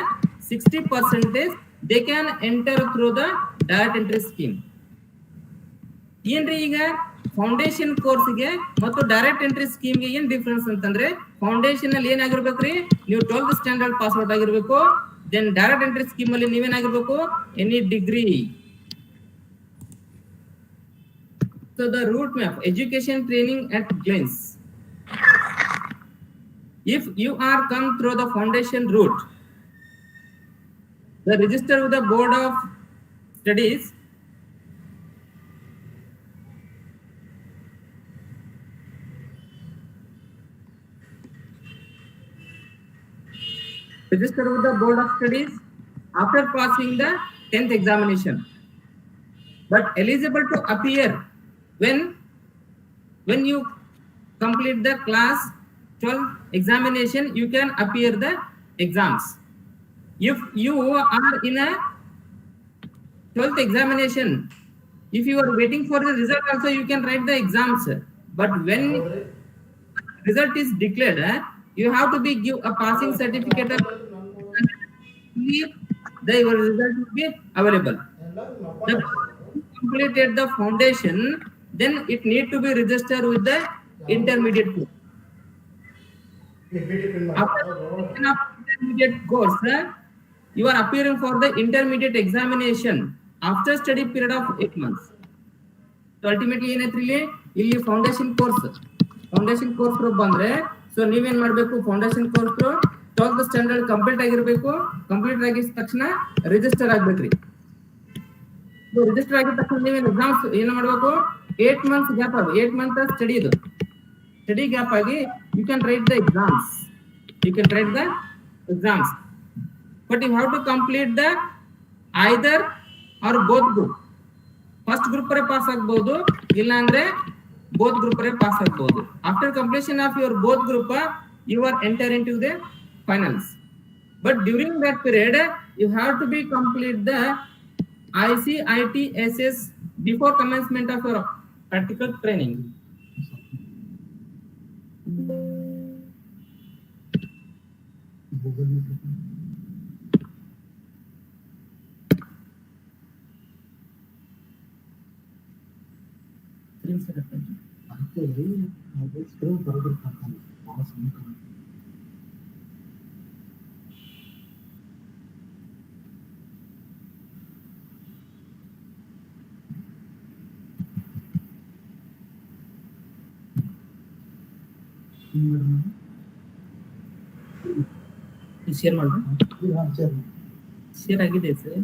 60%, they can enter through the direct entry scheme. ಏನ್ರಿ ಈಗ foundation ಕೋರ್ಸ್ಗೆ ಮತ್ತು direct entry ಸ್ಕೀಮ್ಗೆ ಏನ್ difference ಅಂತಂದ್ರೆ foundation ಅಲ್ಲಿ ಏನಾಗಿರ್ಬೇಕ್ರಿ, ನೀವು 12th standard pass out ಆಗಿರ್ಬೇಕು. ದೆನ್ ಡೈರೆಕ್ಟ್ ಎಂಟ್ರಿ ಸ್ಕೀಮ್ ಅಲ್ಲಿ ನೀವೇನಾಗಿರ್ಬೇಕು, any degree. So the route map education training at glance. If you are come through the foundation route, the register with the board of studies, after passing the 10th examination, but eligible to appear when you complete the class 12 examination, you can appear the exams. If you are in a 12th examination, if you are waiting for the result also, you can write the exams. But when result is declared, you have to be give a passing certificate of the your result will be available. The completed the foundation, then it need to be registered with the intermediate course. After completion of intermediate course, you are appearing for the intermediate examination after study period of 8 months. So ultimately ಏನೈತ್ರಿ ಇಲ್ಲಿ foundation course ಬಂದ್ರೆ so ನೀವೇನ್ ಮಾಡ್ಬೇಕು, foundation course 12th standard complete ಆಗಿರ್ಬೇಕು. Complete ಆಗಿದ ತಕ್ಷಣ register ಆಗ್ಬೇಕ್ರಿ. Register ಆಗಿದ ತಕ್ಷಣ ನೀವೇನು ಎಕ್ಸಾಮ್ಸ್ ಏನು ಮಾಡ್ಬೇಕು, 8 months ಗ್ಯಾಪ್ ಆಗಿ 8 month ಸ್ಟಡಿ ಗ್ಯಾಪ್ ಆಗಿ you can write the exams. But you have to complete the either or both group. First group pass ಆಗ್ಬಹುದು, ಇಲ್ಲ ಅಂದ್ರೆ ಬೋತ್ ಗ್ರೂಪ್ ಪಾಸ್ ಆಗ್ಬಹುದು. After completion of your both group you are enter into the finals. But during that period you have to be complete the ICITSS before commencement of your practical training. Google Meet. Screen ಬರೋದಿರ್ತಾನೆ pass ಅಂತ. Share ಮಾಡಿ. Share ಆಗಿದೆ sir.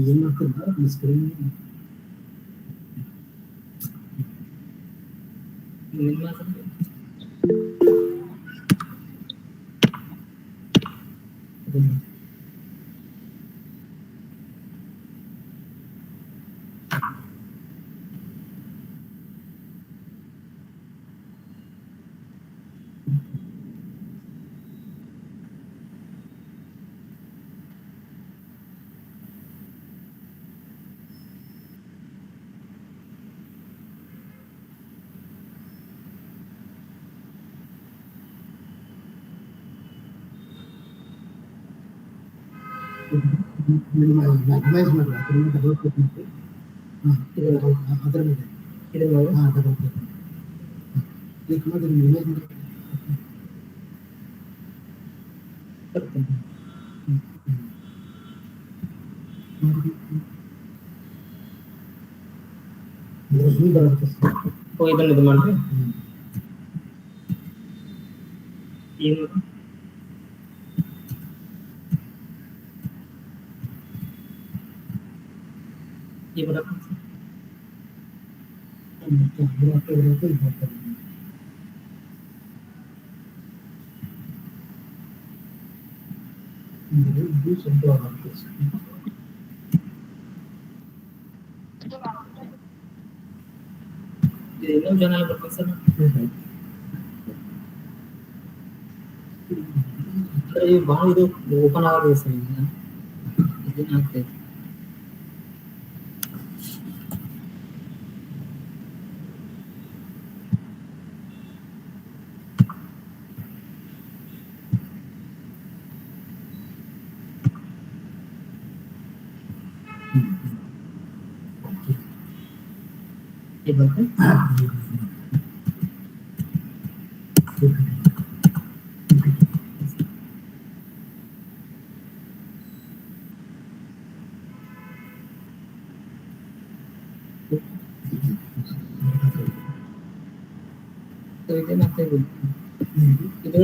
ಏನ್ ಮಾಡ್ತಿದ್ದ screen ಮ್ಯಾಗ್ನೈಸ್ ಮಾಡಿ ಅದರಿಂದ double click ಮಾಡಿ ಅದರ ಮೇಲೆ ಡಬಲ್ ಕ್ಲಿಕ್ ಮಾಡಿ ಇಮೇಜ್ ಮಾಡಿ ಇದನ್ನ ಇದು ಮಾಡ್ರಿ. ಏನು ये बड़ा ಇನ್ನೊಂದು ಚಾನಲ್ ಬರ್ತೀನಿ ಸರ್. ಅಂದ್ರೆ ಬಹಳ ಇದು ಓಪನ್ ಆಗಿದೆ ಸರ್. ಇದನ್ನ ಆಗ್ತೈತೆ. ये बनते तो ಇದೇನಾಗ್ತಾ ಇದೆ ಇದು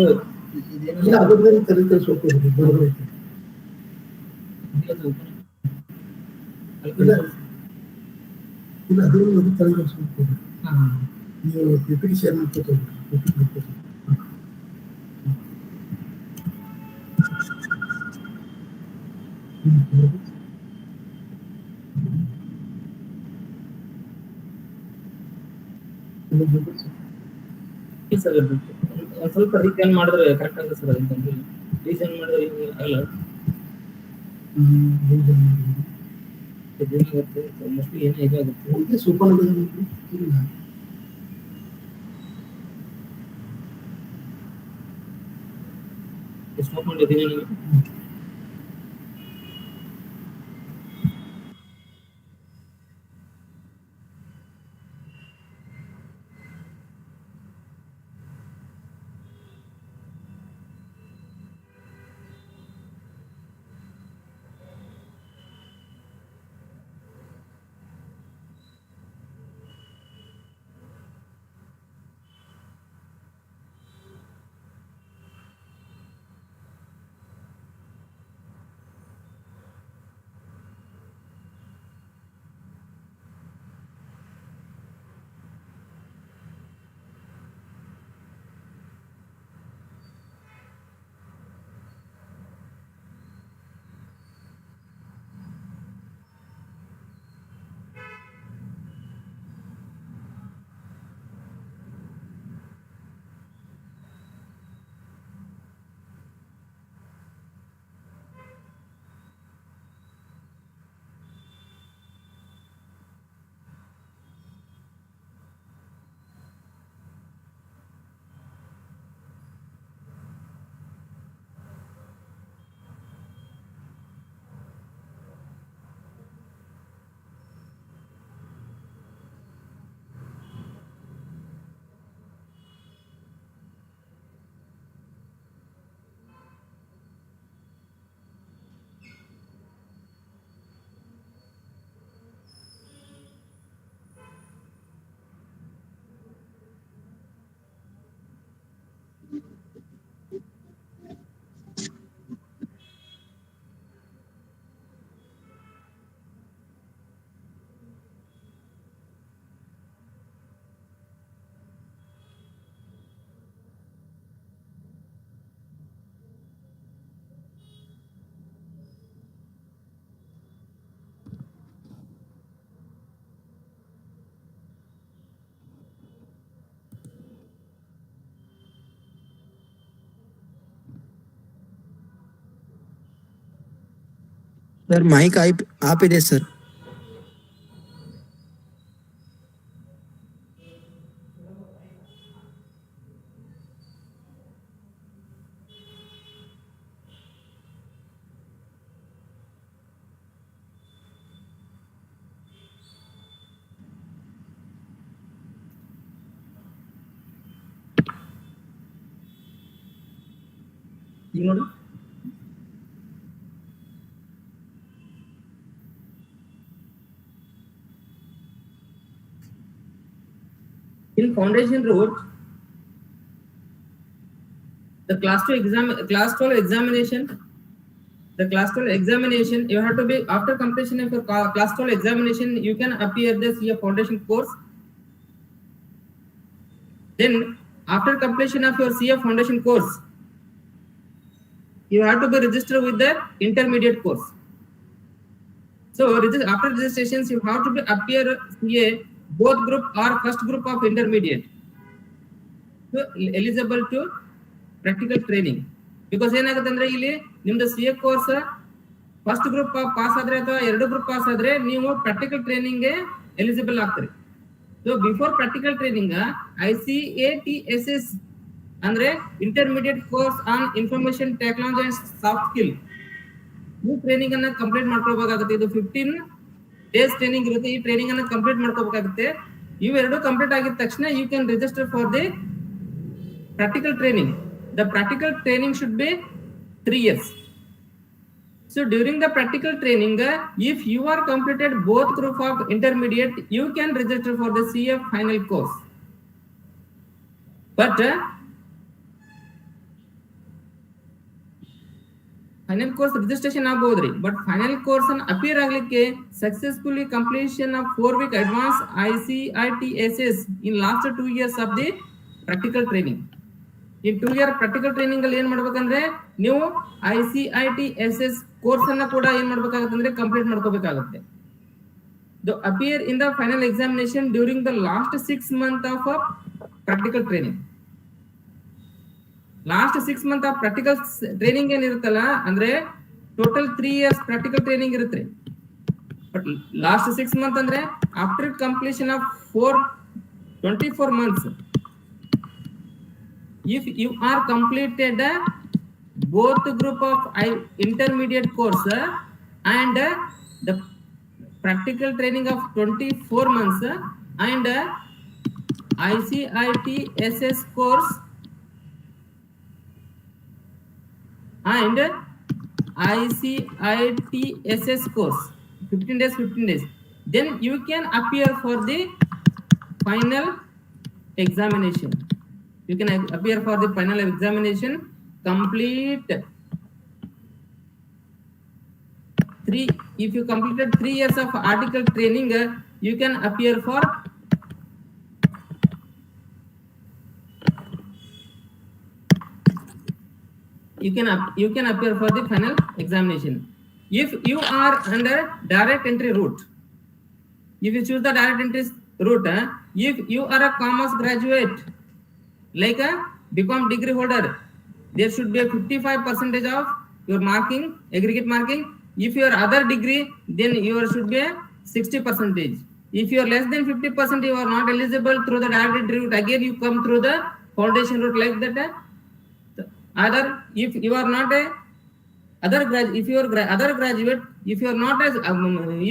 ಇಲ್ಲ ಅದ್ರ ಕಲಿತ ಸ್ವಲ್ಪ ಬರಬೇಕು. ಇಲ್ಲ ಅದು ತಲೆಗೆ ಸ್ವಲ್ಪ ನೀವು ಪಿಪಿಟಿ ಶೇರ್ ಮಾಡ್ಕೊತೀವಿ. ಸರ್ ಸ್ವಲ್ಪ ರೀಸನ್ ಮಾಡಿದ್ರೆ ಕರೆಕ್ಟ್ ಆಗುತ್ತೆ ಸರ್. ಅದಕ್ಕೆ ರೀಸನ್ ಮಾಡಿದ್ರೆ ಆಗಲ್ಲ. ಇದೇನಾಗುತ್ತೆ ಮೋಸ್ಟ್ಲಿ ಏನೋ ಇದಾಗುತ್ತೆ. ಸೂಪರ್ ಸ್ಟಾಪ್ ಮಾಡಿದ್ದೀನಿ ನಾನು. ಸರ್ ಮೈಕ್ ಆಪ್ ಇದೆ ಸರ್. ಈಗ ನೋಡು. In foundation route, the class 12 examination, you have to be, after completion of your class 12 examination, you can appear this your foundation course. Then after completion of your CA foundation course, you have to be registered with the intermediate course. So after registrations, you have to be appear CA both group or first group of intermediate, so eligible to practical training. Because ಏನಾಗುತ್ತೆ ಅಂದ್ರೆ ಇಲ್ಲಿ ನಿಮ್ದು CA course first group pass ಆದ್ರೆ ಅಥವಾ ಎರಡು group pass ಆದ್ರೆ ನೀವು practical training ಗೆ ಎಲಿಜಿಬಲ್ ಆಗ್ತೀರಿ. So before practical training ICATSS ಅಂದ್ರೆ intermediate course on information technology and soft skill, ಈ ಟ್ರೈನಿಂಗ್ ಅನ್ನ ಕಂಪ್ಲೀಟ್ ಮಾಡ್ಕೋಬೇಕಾಗುತ್ತೆ. ಇದು 15 days ಟ್ರೈನಿಂಗ್ ಇರುತ್ತೆ. ಈ ಟ್ರೈನಿಂಗ್ ಅನ್ನ ಕಂಪ್ಲೀಟ್ ಮಾಡ್ಕೋಬೇಕಾಗುತ್ತೆ. ಇವೆರಡು ಕಂಪ್ಲೀಟ್ ಆಗಿದ ತಕ್ಷಣ you can register for the practical training. The practical training should be 3 years. So during the practical training, if you are completed both group of intermediate, you can register for the CA final course. But final course registration ಆಗಬಹುದ್ರಿ. But final course ಅನ್ನು appear ಆಗ್ಲಿಕ್ಕೆ successfully completion of 4-week advanced ICITSS in last 2 years of the practical training. ಈ 2 year practical training ಅಲ್ಲಿ ಏನ್ ಮಾಡ್ಬೇಕಂದ್ರೆ ನೀವು ICITSS course ಅನ್ನ ಕೂಡ ಏನ್ ಮಾಡ್ಬೇಕಾಗುತ್ತೆ ಅಂದ್ರೆ ಕಂಪ್ಲೀಟ್ ಮಾಡ್ಕೋಬೇಕಾಗುತ್ತೆ. Appear in the final examination during the last 6 months of practical training. Last 6 months of practical training ಏನಿರುತ್ತಲ್ಲ ಅಂದ್ರೆ ಟೋಟಲ್ 3 years ಪ್ರಾಕ್ಟಿಕಲ್ ಟ್ರೈನಿಂಗ್ ಇರುತ್ತೆ. ಬಟ್ ಲಾಸ್ಟ್ 6 months ಅಂದ್ರೆ after completion of 24 months, if you are completed both group of intermediate course and the practical training of 24 months and ICITSS course and ICITSS course 15 days, then you can appear for the final examination. You can appear for the final examination, complete 3. If you completed 3 years of article training, you can appear for you can appear for the final examination. If you are under direct entry route, if you choose the direct entry route, if you are a commerce graduate like a BCom degree holder, there should be a 55% of your marking, aggregate marking. If you are other degree, then you should be a 60%. If you are less than 50%, you are not eligible through the direct entry route. Again, you come through the foundation route like that. Other, if you are not a other if you are other graduate, if you are not as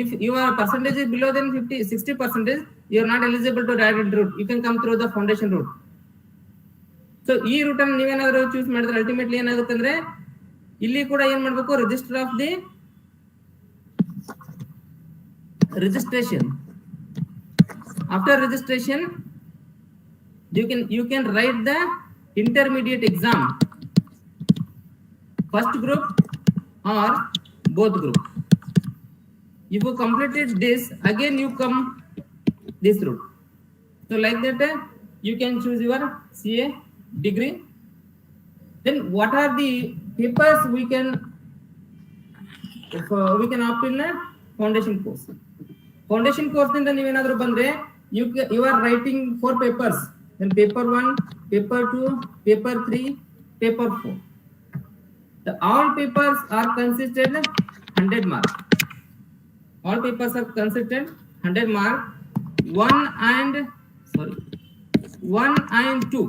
if your percentage is below than 60%, you are not eligible to direct entry route. You can come through the foundation route. So ಈ root ಅನ್ನು ನೀವೇನಾದ್ರೂ choose ಮಾಡಿದ್ರೆ ultimately ಏನಾಗುತ್ತೆ ಅಂದ್ರೆ ಇಲ್ಲಿ ಕೂಡ ಏನ್ ಮಾಡ್ಬೇಕು, register of the registration. After registration, you can write the intermediate exam, first group or both group. If you completed this, again you come this route. So like that, you can choose your CA degree. Then what are the papers we can opt in a foundation course? Foundation course ninda ನೀವು ಏನಾದರೂ ಬಂದ್ರೆ you are writing 4 papers. Then paper 1, paper 2, paper 3, paper 4. All papers are consisted 100 marks. All papers are considered 100 mark. 1 and 2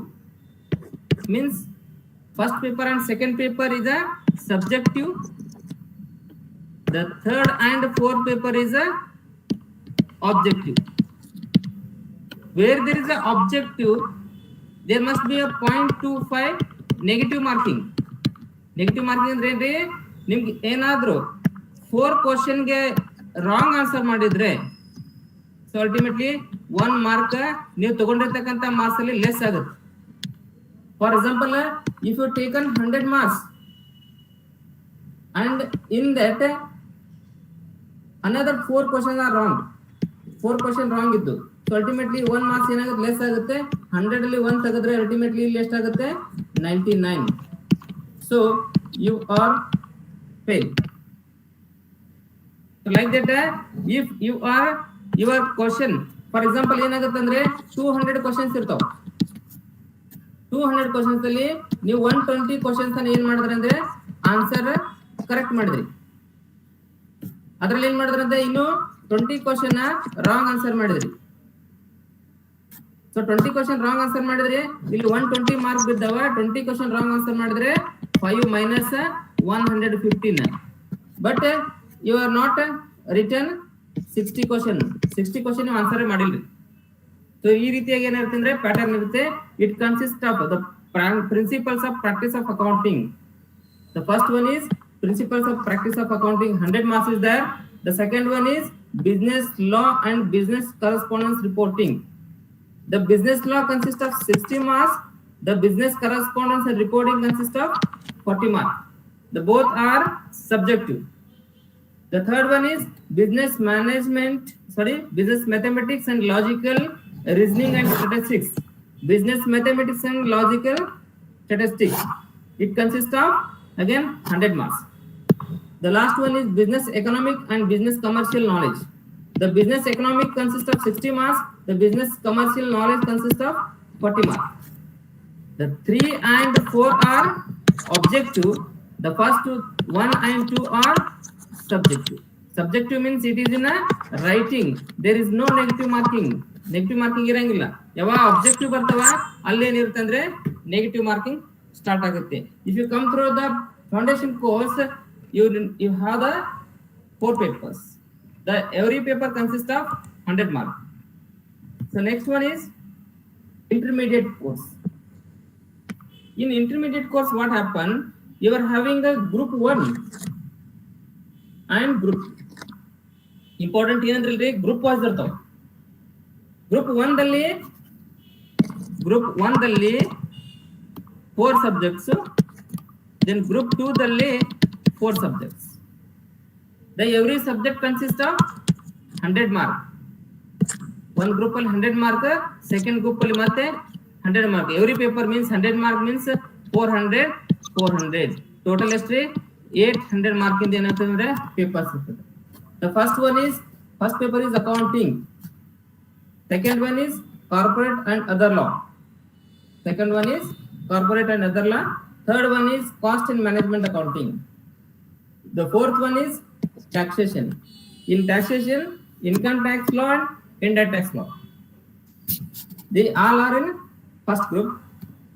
means first paper and second paper is a subjective. The third and fourth paper is a objective. Where there is a objective, there must be a 0.25 negative marking. Negative marking ಅಂದ್ರೆ ಏನ್ರಿ, ನಿಮ್ಗೆ ಏನಾದ್ರು 4 question ಗೆ wrong answer ಮಾಡಿದ್ರೆ so ultimately 1 mark ನೀವು ತಗೊಂಡಿರ್ತಕ್ಕಂಥ marks ಅಲ್ಲಿ less ಆಗುತ್ತೆ. For example, if you taken 100 marks and in that another 4 questions are wrong, 4 question wrong ಇದ್ದು, ಸೊ ಅಲ್ಟಿಮೇಟ್ಲಿ 1 ಮಾರ್ಕ್ಸ್ ಏನಾಗುತ್ತೆ, ಲೆಸ್ ಆಗುತ್ತೆ. 100 ಅಲ್ಲಿ 1 ತೆಗೆದ್ರೆ ಅಲ್ಟಿಮೇಟ್ಲಿ ಇಲ್ಲಿ ಎಷ್ಟಾಗುತ್ತೆ, 99. So you are fail. Like that, if you are your question, for example ಏನಾಗುತ್ತೆ ಅಂದ್ರೆ 200 questions ಇರ್ತಾವ. 200 questions ಅಲ್ಲಿ ನೀವು 120 questions ಅನ್ನು ಏನ್ ಮಾಡಿದ್ರಿ ಅಂದ್ರೆ ಆನ್ಸರ್ ಕರೆಕ್ಟ್ ಮಾಡಿದ್ರಿ. ಅದ್ರಲ್ಲಿ ಏನ್ ಮಾಡಿದ್ರಿ ಅಂದ್ರೆ ಇನ್ನು 20 question ರಾಂಗ್ ಆನ್ಸರ್ ಮಾಡಿದ್ರಿ. ಸೊ 20 question ರಾಂಗ್ ಆನ್ಸರ್ ಮಾಡಿದ್ರೆ ಇಲ್ಲಿ 120 ಮಾರ್ಕ್ಸ್ ಬಿದ್ದಾವ. 20 question ರಾಂಗ್ ಆನ್ಸರ್ ಮಾಡಿದ್ರೆ 5 minus 115. But you are not written 60 question. 60 question ನೀವು ಆನ್ಸರ್ ಮಾಡಿಲ್ರಿ. ಸೊ ಈ ರೀತಿಯಾಗಿ ಏನಿರುತ್ತೆ ಅಂದ್ರೆ ಪ್ಯಾಟರ್ನ್ ಇರುತ್ತೆ. It consist of the principles of practice of accounting. The first one is principles of practice of accounting, 100 marks is there. The second one is business law and business correspondence reporting. The business law consists of 60 marks. The business correspondence and reporting consists of 40 marks. The both are subjective. The third one is business mathematics and logical reasoning and statistics. Business mathematics and logical statistics. It consists of again 100 marks. The last one is business economic and business commercial knowledge. The business economic consists of 60 marks. The business commercial knowledge consists of 40 marks. The 3 and 4 are objective. The first 1 and 2 are subjective. Subjective means it is in a writing. There is no negative marking. Negative marking ಇರಂಗಿಲ್ಲ. ಯಾವಾಗ objective ಬರ್ತಾವ ಅಲ್ಲಿ ಏನಿರುತ್ತೆ ಅಂದ್ರೆ negative marking start ಆಗುತ್ತೆ. If you come through the foundation course, you have the 4 papers. Every paper consists of 100 marks. So next one is intermediate course. In intermediate course, what happen? You are having a group 1 and group 2. Important ಏನಂದ್ರೆ group wise ಇರ್ತಾವ. Group 1 ದಲ್ಲಿ 4 subjects, then group 2 ದಲ್ಲಿ 4 subjects. Every subject consists of 100 mark. One group ಅಲ್ಲಿ 100 mark, second group ಅಲ್ಲಿ ಮತ್ತೆ 100 mark. Every paper means 100 mark means 400. Total ಎಷ್ಟ್ರಿ 800 mark ಇಂದ ಏನಾಗ್ತದೆ papers ಇರ್ತದೆ. The first paper is accounting. Second one is corporate and other law. Third one is cost and management accounting. The fourth one is taxation. In taxation, income tax law and indirect tax law. They all are in first group.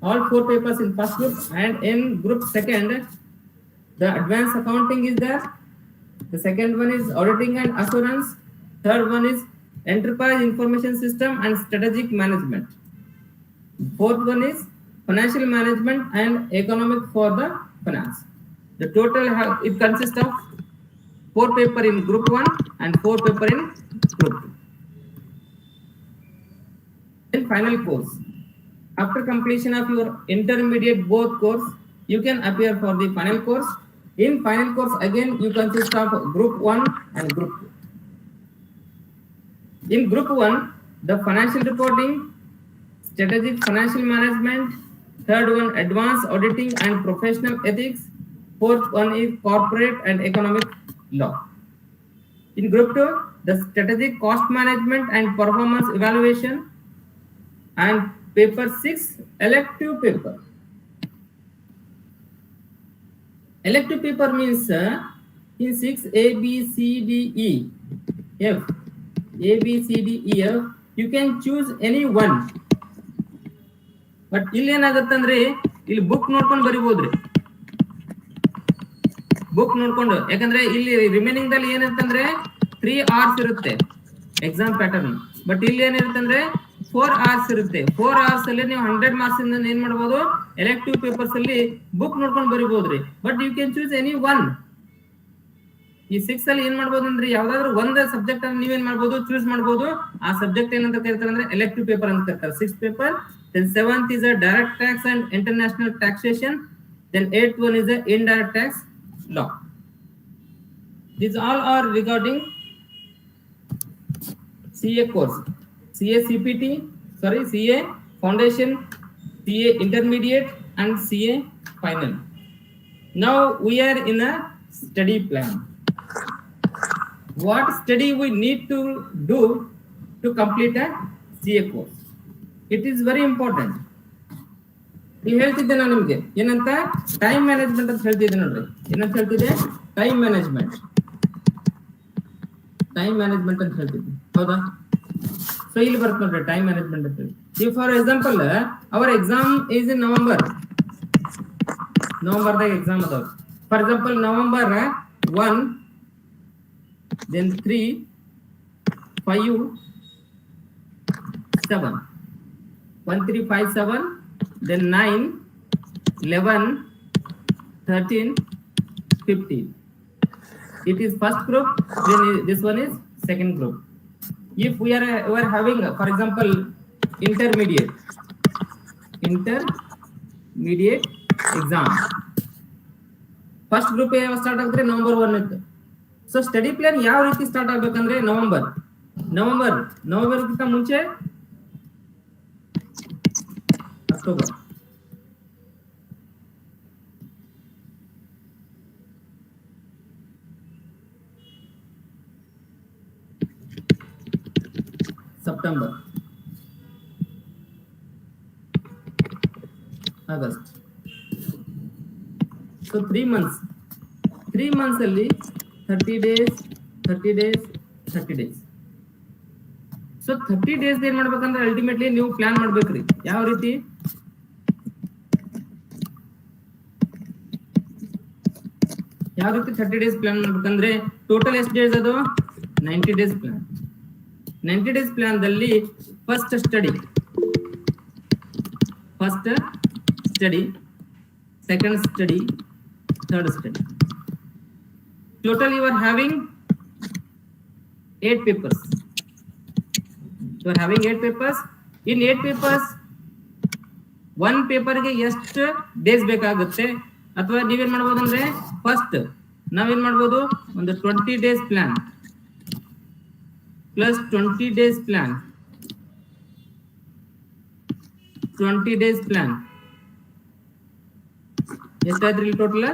All 4 papers in first group, and in group second, the advanced accounting is there. The second one is auditing and assurance. Third one is enterprise information system and strategic management. Fourth one is financial management and economic for the finance. The total it consists of 4 paper in group 1 and 4 paper in group 2. In final course, after completion of your intermediate both course, you can appear for the final course. In final course again you consist of group 1 and group 2. In group 1, the financial reporting, strategic financial management. Third one, advanced auditing and professional ethics. Fourth one is corporate and economic law. In group 2, the strategic cost management and performance evaluation. And paper 6, elective paper. Elective paper means in 6 A, B, C, D, E. F, A, B, C, D, E, F. You can choose any one. But ಇಲ್ಲಿ ಏನಾಗತ್ತಂದ್ರೆ ಇಲ್ಲಿ book ನೋಡ್ಕೊಂಡು ಬರಿಬೋದ್ರಿ. Book ನೋಡ್ಕೊಂಡು, ಯಾಕಂದ್ರೆ ಇಲ್ಲಿ remaining ದಲ್ಲಿ ಏನಿರ್ತಂದ್ರೆ 3 hours ಇರುತ್ತೆ exam pattern. But ಇಲ್ಲಿ ಏನಿರುತ್ತೆ ಅಂದ್ರೆ 4 hours ಇರುತ್ತೆ. 4 hours ಅಲ್ಲಿ ನೀವು 100 marks ಇಂದ ಏನ್ ಮಾಡಬಹುದು, ಎಲೆಕ್ಟಿವ್ ಪೇಪರ್ಸ್ ಅಲ್ಲಿ ಬುಕ್ ನೋಡ್ಕೊಂಡು ಬರಿಬೋದ್ರಿ. But you can choose any one. ಈ 6 ಅಲ್ಲಿ ಏನ್ ಮಾಡ್ಬೋದು ಅಂದ್ರೆ ಯಾವ್ದಾದ್ರು ಒಂದ್ ಸಬ್ಜೆಕ್ಟ್ ಅನ್ನು ನೀವೇನ್ ಮಾಡ್ಬೋದು, ಚೂಸ್ ಮಾಡ್ಬೋದು. ಆ ಸಬ್ಜೆಕ್ಟ್ ಏನಂತ ಕರೀತಾರೆ ಅಂದ್ರೆ ಎಲೆಕ್ಟಿವ್ ಪೇಪರ್ ಅಂತ ಕರೀತಾರೆ. 6th paper. Then 7th is a direct tax and international taxation. Then 8th one is a indirect tax law. These all are regarding CA course, CA CPT, CA foundation, CA intermediate and CA final. Now we are in a study plan. What study we need to do to complete a CA course? It is very important. ನೀವು ಹೇಳ್ತಿದ್ದೆ ನಾನು ನಿಮ್ಗೆ ಏನಂತ, time management ಅಂತ ಹೇಳ್ತಿದ್ದೆ ನೋಡ್ರಿ. ಏನಂತ ಹೇಳ್ತಿದ್ದೆ, ಟೈಮ್ ಮ್ಯಾನೇಜ್ಮೆಂಟ್ ಅಂತ ಹೇಳ್ತಿದ್ದೆ, ಹೌದಾ? ಸೊ ಇಲ್ಲಿ ಬರುತ್ತೆ ನೋಡ್ರಿ ಟೈಮ್ ಮ್ಯಾನೇಜ್ಮೆಂಟ್ ಅಂತ ಹೇಳಿ. ಈಗ for example our exam is in ನವೆಂಬರ್ದಾಗ ಎಕ್ಸಾಮ್ ಅದಾವ. For example November 1, then 3, 5, 7, 1, 3, 5, 7, then 9, 11, 13, 15. It is first group, then this one is second group. If we are having, for example, intermediate exam, first group start ಆಗುತ್ತೆ November 1 ಇತ್ತು. So study plan ಯಾವ ರೀತಿ start ಆಗ್ಬೇಕಂದ್ರೆ ನವೆಂಬರ್ಗಿಂತ ಮುಂಚೆ October, September, August. So 3 months ಅಲ್ಲಿ 30 days. So 30 days ಏನ್ ಮಾಡ್ಬೇಕಂದ್ರೆ ultimately ನೀವು ಪ್ಲಾನ್ ಮಾಡ್ಬೇಕ್ರಿ. ಯಾವ ರೀತಿ, 30 days ಪ್ಲಾನ್ ಮಾಡ್ಬೇಕಂದ್ರೆ ಟೋಟಲ್ ಎಷ್ಟು ಡೇಸ್ ಅದು 90 days ಪ್ಲಾನ್. 90 days ಪ್ಲಾನ್ ದಲ್ಲಿ first study, second study, third study. Total you are having 8 papers. In 8 papers, one paper ಗೆ ಎಷ್ಟು ಡೇಸ್ ಬೇಕಾಗುತ್ತೆ, ಅಥವಾ ನೀವೇನ್ ಮಾಡ್ಬೋದು ಅಂದ್ರೆ ಫಸ್ಟ್ ನಾವೇನ್ ಮಾಡ್ಬೋದು, ಒಂದು 20 days plan plus 20 days plan, 20 days plan ಎಷ್ಟಾದ್ರಿ ಟೋಟಲ್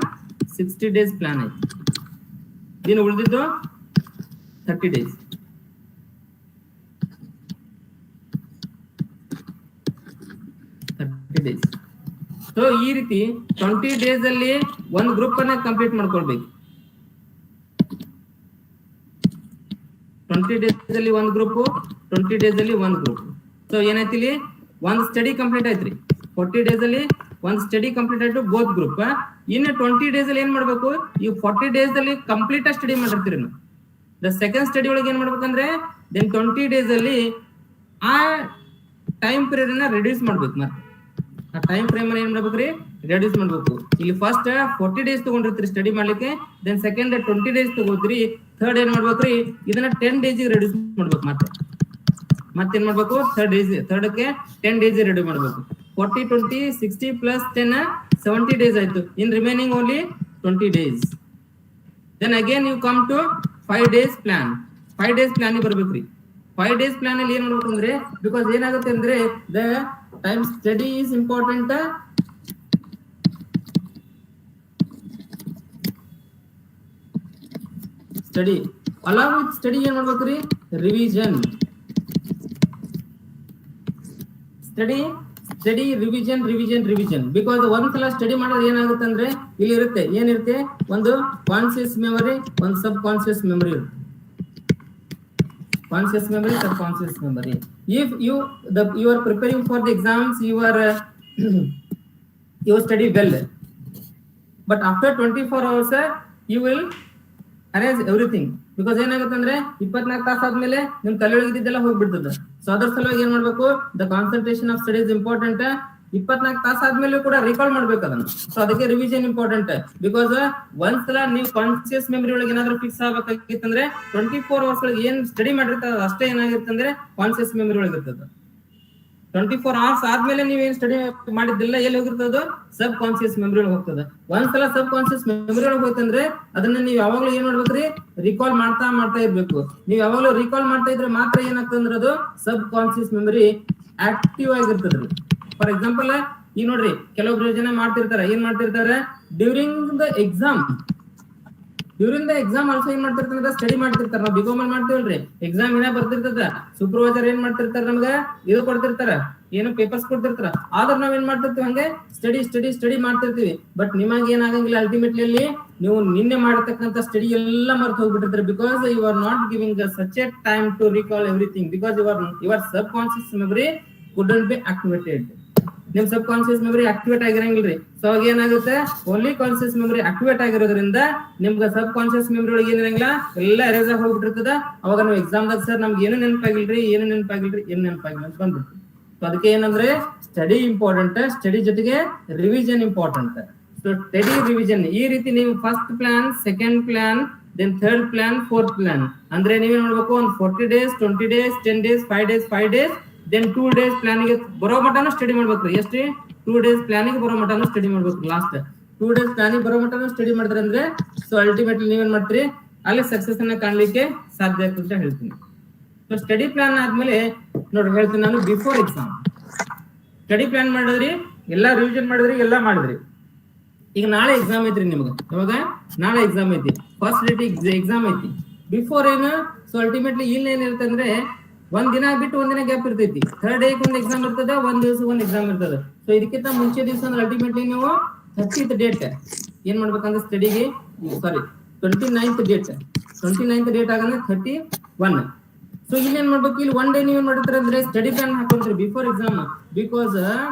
60 days ಪ್ಲಾನ್ ಆಯ್ತು. ಇನ್ನು ಉಳಿದಿದ್ದು 30 days. ಸೊ ಈ ರೀತಿ 20 days ಅಲ್ಲಿ ಒಂದು ಗ್ರೂಪ್ ಅನ್ನ ಕಂಪ್ಲೀಟ್ ಮಾಡ್ಕೊಳ್ಬೇಕು. 20 days ಅಲ್ಲಿ ಒಂದು ಗ್ರೂಪ್, 20 days ಅಲ್ಲಿ ಒಂದು ಗ್ರೂಪ್. ಸೊ ಏನಾಯ್ತು, ಇಲ್ಲಿ ಒಂದು ಸ್ಟಡಿ ಕಂಪ್ಲೀಟ್ ಆಯ್ತ್ರಿ. 40 days ಅಲ್ಲಿ ಒಂದು ಸ್ಟಡಿ ಕಂಪ್ಲೀಟ್ ಆಯ್ತು ಬೋತ್ ಗ್ರೂಪ್. ಇನ್ನು 20 days ಅಲ್ಲಿ ಏನ್ ಮಾಡ್ಬೇಕು, ಈ 40 days ಅಲ್ಲಿ ಕಂಪ್ಲೀಟ್ ಆಗಿ ಸ್ಟಡಿ ಮಾಡಿರ್ತೀರಿ ನಾವು. ದ ಸೆಕೆಂಡ್ ಸ್ಟಡಿ ಒಳಗೆ ಏನ್ ಮಾಡ್ಬೇಕಂದ್ರೆ ದೆನ್ 20 days ಅಲ್ಲಿ ಆ ಟೈಮ್ ಪೀರಿಯಡ್ ಅನ್ನ ರಿಡ್ಯೂಸ್ ಮಾಡ್ಬೇಕು. ಮತ್ತೆ ಆ ಟೈಮ್ ಫ್ರೇಮ್ ಅನ್ನ ಏನ್ ಮಾಡ್ಬೇಕ್ರಿ, ರಿಡ್ಯೂಸ್ ಮಾಡ್ಬೇಕು. ಇಲ್ಲಿ ಫಸ್ಟ್ 40 days ತಗೊಂಡಿರ್ತೀರಿ ಸ್ಟಡಿ ಮಾಡ್ಲಿಕ್ಕೆ, ದೆನ್ ಸೆಕೆಂಡ್ 20 days ತಗೋತೀರಿ, ಥರ್ಡ್ ಏನ್ ಮಾಡ್ಬೇಕ್ರಿ, ಇದನ್ನ 10 days ರಿಡ್ಯೂಸ್ ಮಾಡ್ಬೇಕು. ಮತ್ತೇನ್ ಮಾಡ್ಬೇಕು, ಥರ್ಡ್ಗೆ 10 days ರೆಡಿ ಮಾಡ್ಬೇಕು. 40, 20, 60 plus 10, 70 days ಆಯ್ತು. ಇನ್ remaining only 20 days. Then again you come to 5 days plan. 5 days plan ಬರ್ಬೇಕ್ರಿ. 5 days ಪ್ಲಾನ್ ಅಲ್ಲಿ ಏನ್ ಮಾಡ್ಬೇಕು ಅಂದ್ರೆ, ಬಿಕಾಸ್ ಏನಾಗುತ್ತೆ ಅಂದ್ರೆ the time study is important. Study along with study ಏನ್ ಮಾಡ್ಬೇಕ್ರಿ, ರಿವಿಷನ್. ಸ್ಟಡಿ ರಿವಿಷನ್ ಬಿಕಾಸ್ ಒಂದ್ಸಲ ಸ್ಟಡಿ ಮಾಡೋದು ಏನಾಗುತ್ತೆ ಅಂದ್ರೆ ಇಲ್ಲಿ ಏನಿರುತ್ತೆ ಒಂದು ಕಾನ್ಶಿಯಸ್ ಮೆಮೊರಿ, ಒಂದು ಸಬ್ ಕಾನ್ಶಿಯಸ್ ಮೆಮೊರಿ ಇರುತ್ತೆ. conscious memory, subconscious memory. If you are preparing for the exams, you study well, but after 24 hours you will erase everything, because ಏನಾಗುತ್ತೆ ಅಂದ್ರೆ 24 ತಾಸು ಆದ್ಮೇಲೆ ನಿಮ್ ತಲೆಯೊಳಗಿದ್ದೆಲ್ಲ ಹೋಗ್ಬಿಡ್ತದೆ. ಸೊ ಅದರ ಸಲುವಾಗಿ ಏನ್ ಮಾಡ್ಬೇಕು, the concentration of study is important. 24 ತಾಸು ಆದ್ಮೇಲೆ ಕೂಡ ರಿಕಾಲ್ ಮಾಡ್ಬೇಕು ಅದನ್ನ. ಸೊ ಅದಕ್ಕೆ ರಿವಿಷನ್ ಇಂಪಾರ್ಟೆಂಟ್, ಬಿಕಾಸ್ ಒಂದ್ಸಲ ನೀವು ಕಾನ್ಶಿಯಸ್ ಮೆಮರಿ ಒಳಗೆ ಏನಾದ್ರು ಫಿಕ್ಸ್ ಆಗ್ಬೇಕಾಗಿತ್ತಂದ್ರೆ 24 ಅವರ್ಸ್ ಒಳಗೆ ಏನ್ ಸ್ಟಡಿ ಮಾಡಿರ್ತಾರ ಅಷ್ಟೇ ಏನಾಗಿರುತ್ತೆ ಅಂದ್ರೆ ಕಾನ್ಶಿಯಸ್ ಮೆಮರಿ ಒಳಗೆ ಇರ್ತದೆ. 24 ಅವರ್ಸ್ ಆದ್ಮೇಲೆ ನೀವೇನ್ ಸ್ಟಡಿ ಮಾಡಿದ್ದಿಲ್ಲ ಎಲ್ಲಿ ಹೋಗಿರ್ತದ, ಸಬ್ ಕಾನ್ಶಿಯಸ್ ಮೆಮರಿ ಒಳಗೆ ಹೋಗ್ತದೆ. ಒಂದ್ಸಲ ಸಬ್ ಕಾನ್ಶಿಯಸ್ ಮೆಮರಿ ಒಳಗೆ ಹೋಯ್ತಂದ್ರೆ ಅದನ್ನ ನೀವು ಯಾವಾಗ್ಲೂ ಏನ್ ಮಾಡ್ಬೇಕ್ರಿ, ರಿಕಾಲ್ ಮಾಡ್ತಾ ಇರ್ಬೇಕು. ನೀವು ಯಾವಾಗ್ಲೂ ರಿಕಾಲ್ ಮಾಡ್ತಾ ಇದ್ರೆ ಮಾತ್ರ ಏನಾಗ್ತದೆ ಅಂದ್ರೆ ಅದು ಸಬ್ ಕಾನ್ಶಿಯಸ್ ಮೆಮರಿ ಆಕ್ಟಿವ್ ಆಗಿರ್ತದ್ರಿ. ಫಾರ್ ಎಕ್ಸಾಂಪಲ್ ಈಗ ನೋಡ್ರಿ, ಕೆಲವೊಬ್ರು ಜನ ಮಾಡ್ತಿರ್ತಾರೆ, ಏನ್ ಮಾಡ್ತಿರ್ತಾರೆ, ಡ್ಯೂರಿಂಗ್ ದ ಎಕ್ಸಾಮ್ ಆಲ್ಸೋ ಏನ್ ಮಾಡ್ತಿರ್ತಾರೆ, ಸ್ಟಡಿ ಮಾಡ್ತಿರ್ತಾರೆ. ನಾವು ಬಿಕಾಮ್ ಅಲ್ಲಿ ಮಾಡ್ತೀವಲ್ರಿ, ಎಕ್ಸಾಮ್ ಏನ ಬರ್ತಿರ್ತದ, ಸೂಪರ್ವೈಸರ್ ಏನ್ ಮಾಡ್ತಿರ್ತಾರ, ನಮ್ಗ ಇದು ಕೊಡ್ತಿರ್ತಾರ, ಏನು ಪೇಪರ್ಸ್ ಕೊಡ್ತಿರ್ತಾರ. ಆದ್ರೆ ನಾವ್ ಏನ್ ಮಾಡ್ತಿರ್ತೀವಿ, ಹಂಗೆ ಸ್ಟಡಿ ಮಾಡ್ತಿರ್ತೀವಿ. ಬಟ್ ನಿಮಗೆ ಏನಾಗಂಗಿಲ್ಲ, ಅಲ್ಟಿಮೇಟ್ಲಿ ಅಲ್ಲಿ ನೀವು ನಿನ್ನೆ ಮಾಡಿರ್ತಕ್ಕಂಥ ಸ್ಟಡಿ ಎಲ್ಲ ಮರ್ತು ಹೋಗ್ಬಿಟ್ಟಿರ್ತಾರೆ. Because you are not giving such a time to recall everything, because your subconscious memory couldn't be activated. ನಿಮ್ ಸಬ್ ಕಾನ್ಶಿಯಸ್ ಮೆಮರಿ ಆಕ್ಟಿವೇಟ್ ಆಗಿರಂಗಿಲ್ರಿ. ಸೊ ಅವಾಗ ಏನಾಗುತ್ತೆ, ಓನ್ಲಿ ಕಾನ್ಶಿಯಸ್ ಮೆಮರಿ ಆಕ್ಟಿವೇಟ್ ಆಗಿರೋದ್ರಿಂದ ನಿಮ್ಗೆ ಸಬ್ ಕಾನ್ಶಿಯಸ್ ಮೆಮರಿ ಒಳಗೆ ಏನಿರಂಗಿಲ್ಲ, ಎಲ್ಲ ಎರೇಸ್ ಆಗಿ ಹೋಗ್ಬಿಟ್ಟಿರ್ತದ. ಅವಾಗ ನಾವು ಎಕ್ಸಾಮ್ದಾಗ ಸರ್ ನಮ್ಗೆ ಏನು ನೆನಪಾಗಿಲ್ರಿ ಅಂತ ಬಂದ್ಬಿಡ್ತೀವಿ. ಸೊ ಅದಕ್ಕೆ ಏನಂದ್ರೆ ಸ್ಟಡಿ ಇಂಪಾರ್ಟೆಂಟ್, ಸ್ಟಡಿ ಜೊತೆಗೆ revision important. So study revision ಈ ರೀತಿ ನೀವು first plan, second plan, then third plan, fourth plan ಅಂದ್ರೆ ನೀವೇನ್ ಮಾಡ್ಬೇಕು, ಒಂದು 40 days, 20 days, 10 days, 5 days, then 2 days ಪ್ಲಾನಿಗೆ ಬರೋ ಮಟನೂ ಸ್ಟಡಿ ಮಾಡ್ಬೇಕ್ರಿ. ಎಷ್ಟು 2 days ಪ್ಲಾನಿಗೆ ಬರೋ ಮಟನೂ ಸ್ಟಡಿ ಮಾಡ್ಬೇಕು. ಲಾಸ್ಟ್ 2 days ಪ್ಲಾನಿಗೆ ಬರೋ ಮಟನೂ ಸ್ಟಡಿ ಮಾಡಿದ್ರೆ ಅಂದ್ರೆ ಸೊ ಅಲ್ಟಿಮೇಟ್ಲಿ ನೀವೇನ್ ಮಾಡ್ತೀರಿ, ಅಲ್ಲಿ ಸಕ್ಸಸ್ ಅನ್ನ ಕಾಣ್ಲಿಕ್ಕೆ ಸಾಧ್ಯ ಆಗ್ತದೆ ಅಂತ ಹೇಳ್ತೀನಿ. ಸೊ ಸ್ಟಡಿ ಪ್ಲಾನ್ ಆದ್ಮೇಲೆ ನೋಡ್ರಿ ಹೇಳ್ತೀನಿ ನಾನು, ಬಿಫೋರ್ ಎಕ್ಸಾಮ್ ಸ್ಟಡಿ ಪ್ಲಾನ್ ಮಾಡಿದ್ರಿ, ಎಲ್ಲಾ ರಿವಿಷನ್ ಮಾಡಿದ್ರಿ, ಎಲ್ಲಾ ಮಾಡಿದ್ರಿ. ಈಗ ನಾಳೆ ಎಕ್ಸಾಮ್ ಐತ್ರಿ ನಿಮ್ಗೆ. ಯಾವಾಗ ನಾಳೆ ಎಕ್ಸಾಮ್ ಐತಿ, ಫಸ್ಟ್ ಡೇಟ್ ಎಕ್ಸಾಮ್ ಐತಿ. ಬಿಫೋರ್ ಏನು, ಸೊ ಅಲ್ಟಿಮೇಟ್ಲಿ ಇಲ್ಲಿ ಏನಿರುತ್ತೆ ಅಂದ್ರೆ ಒಂದ್ ದಿನ ಬಿಟ್ಟು ಒಂದಿನ ಗ್ಯಾಪ್ ಇರ್ತೈತಿ. ಥರ್ಡ್ ಡೇ ಒಂದು ಎಕ್ಸಾಮ್ ಇರ್ತದೆ, ಒಂದ್ ದಿವಸ ಒಂದು ಎಕ್ಸಾಮ್ ಇರ್ತದೆ. ಸೊ ಇದಕ್ಕಿಂತ ಮುಂಚೆ ದಿವಸ ಅಂದ್ರೆ ಅಲ್ಟಿಮೇಟ್ಲಿ ನೀವು 30th ಡೇಟ್ ಏನ್ ಮಾಡ್ಬೇಕಂದ್ರೆ ಸ್ಟಡಿಗೆ, ಸಾರಿ 29th ಡೇಟ್ ಆಗಂದ್ರೆ 31. ಸೊ ಇಲ್ಲಿ ಏನ್ ಮಾಡ್ಬೇಕು, ಇಲ್ಲಿ ಒನ್ ಡೇ ನೀವ್ ಏನ್ ಮಾಡಿರ್ತಾರೆ ಅಂದ್ರೆ ಸ್ಟಡಿ ಪ್ಲಾನ್ ಹಾಕೊಂಡ್ರಿ before exam. Because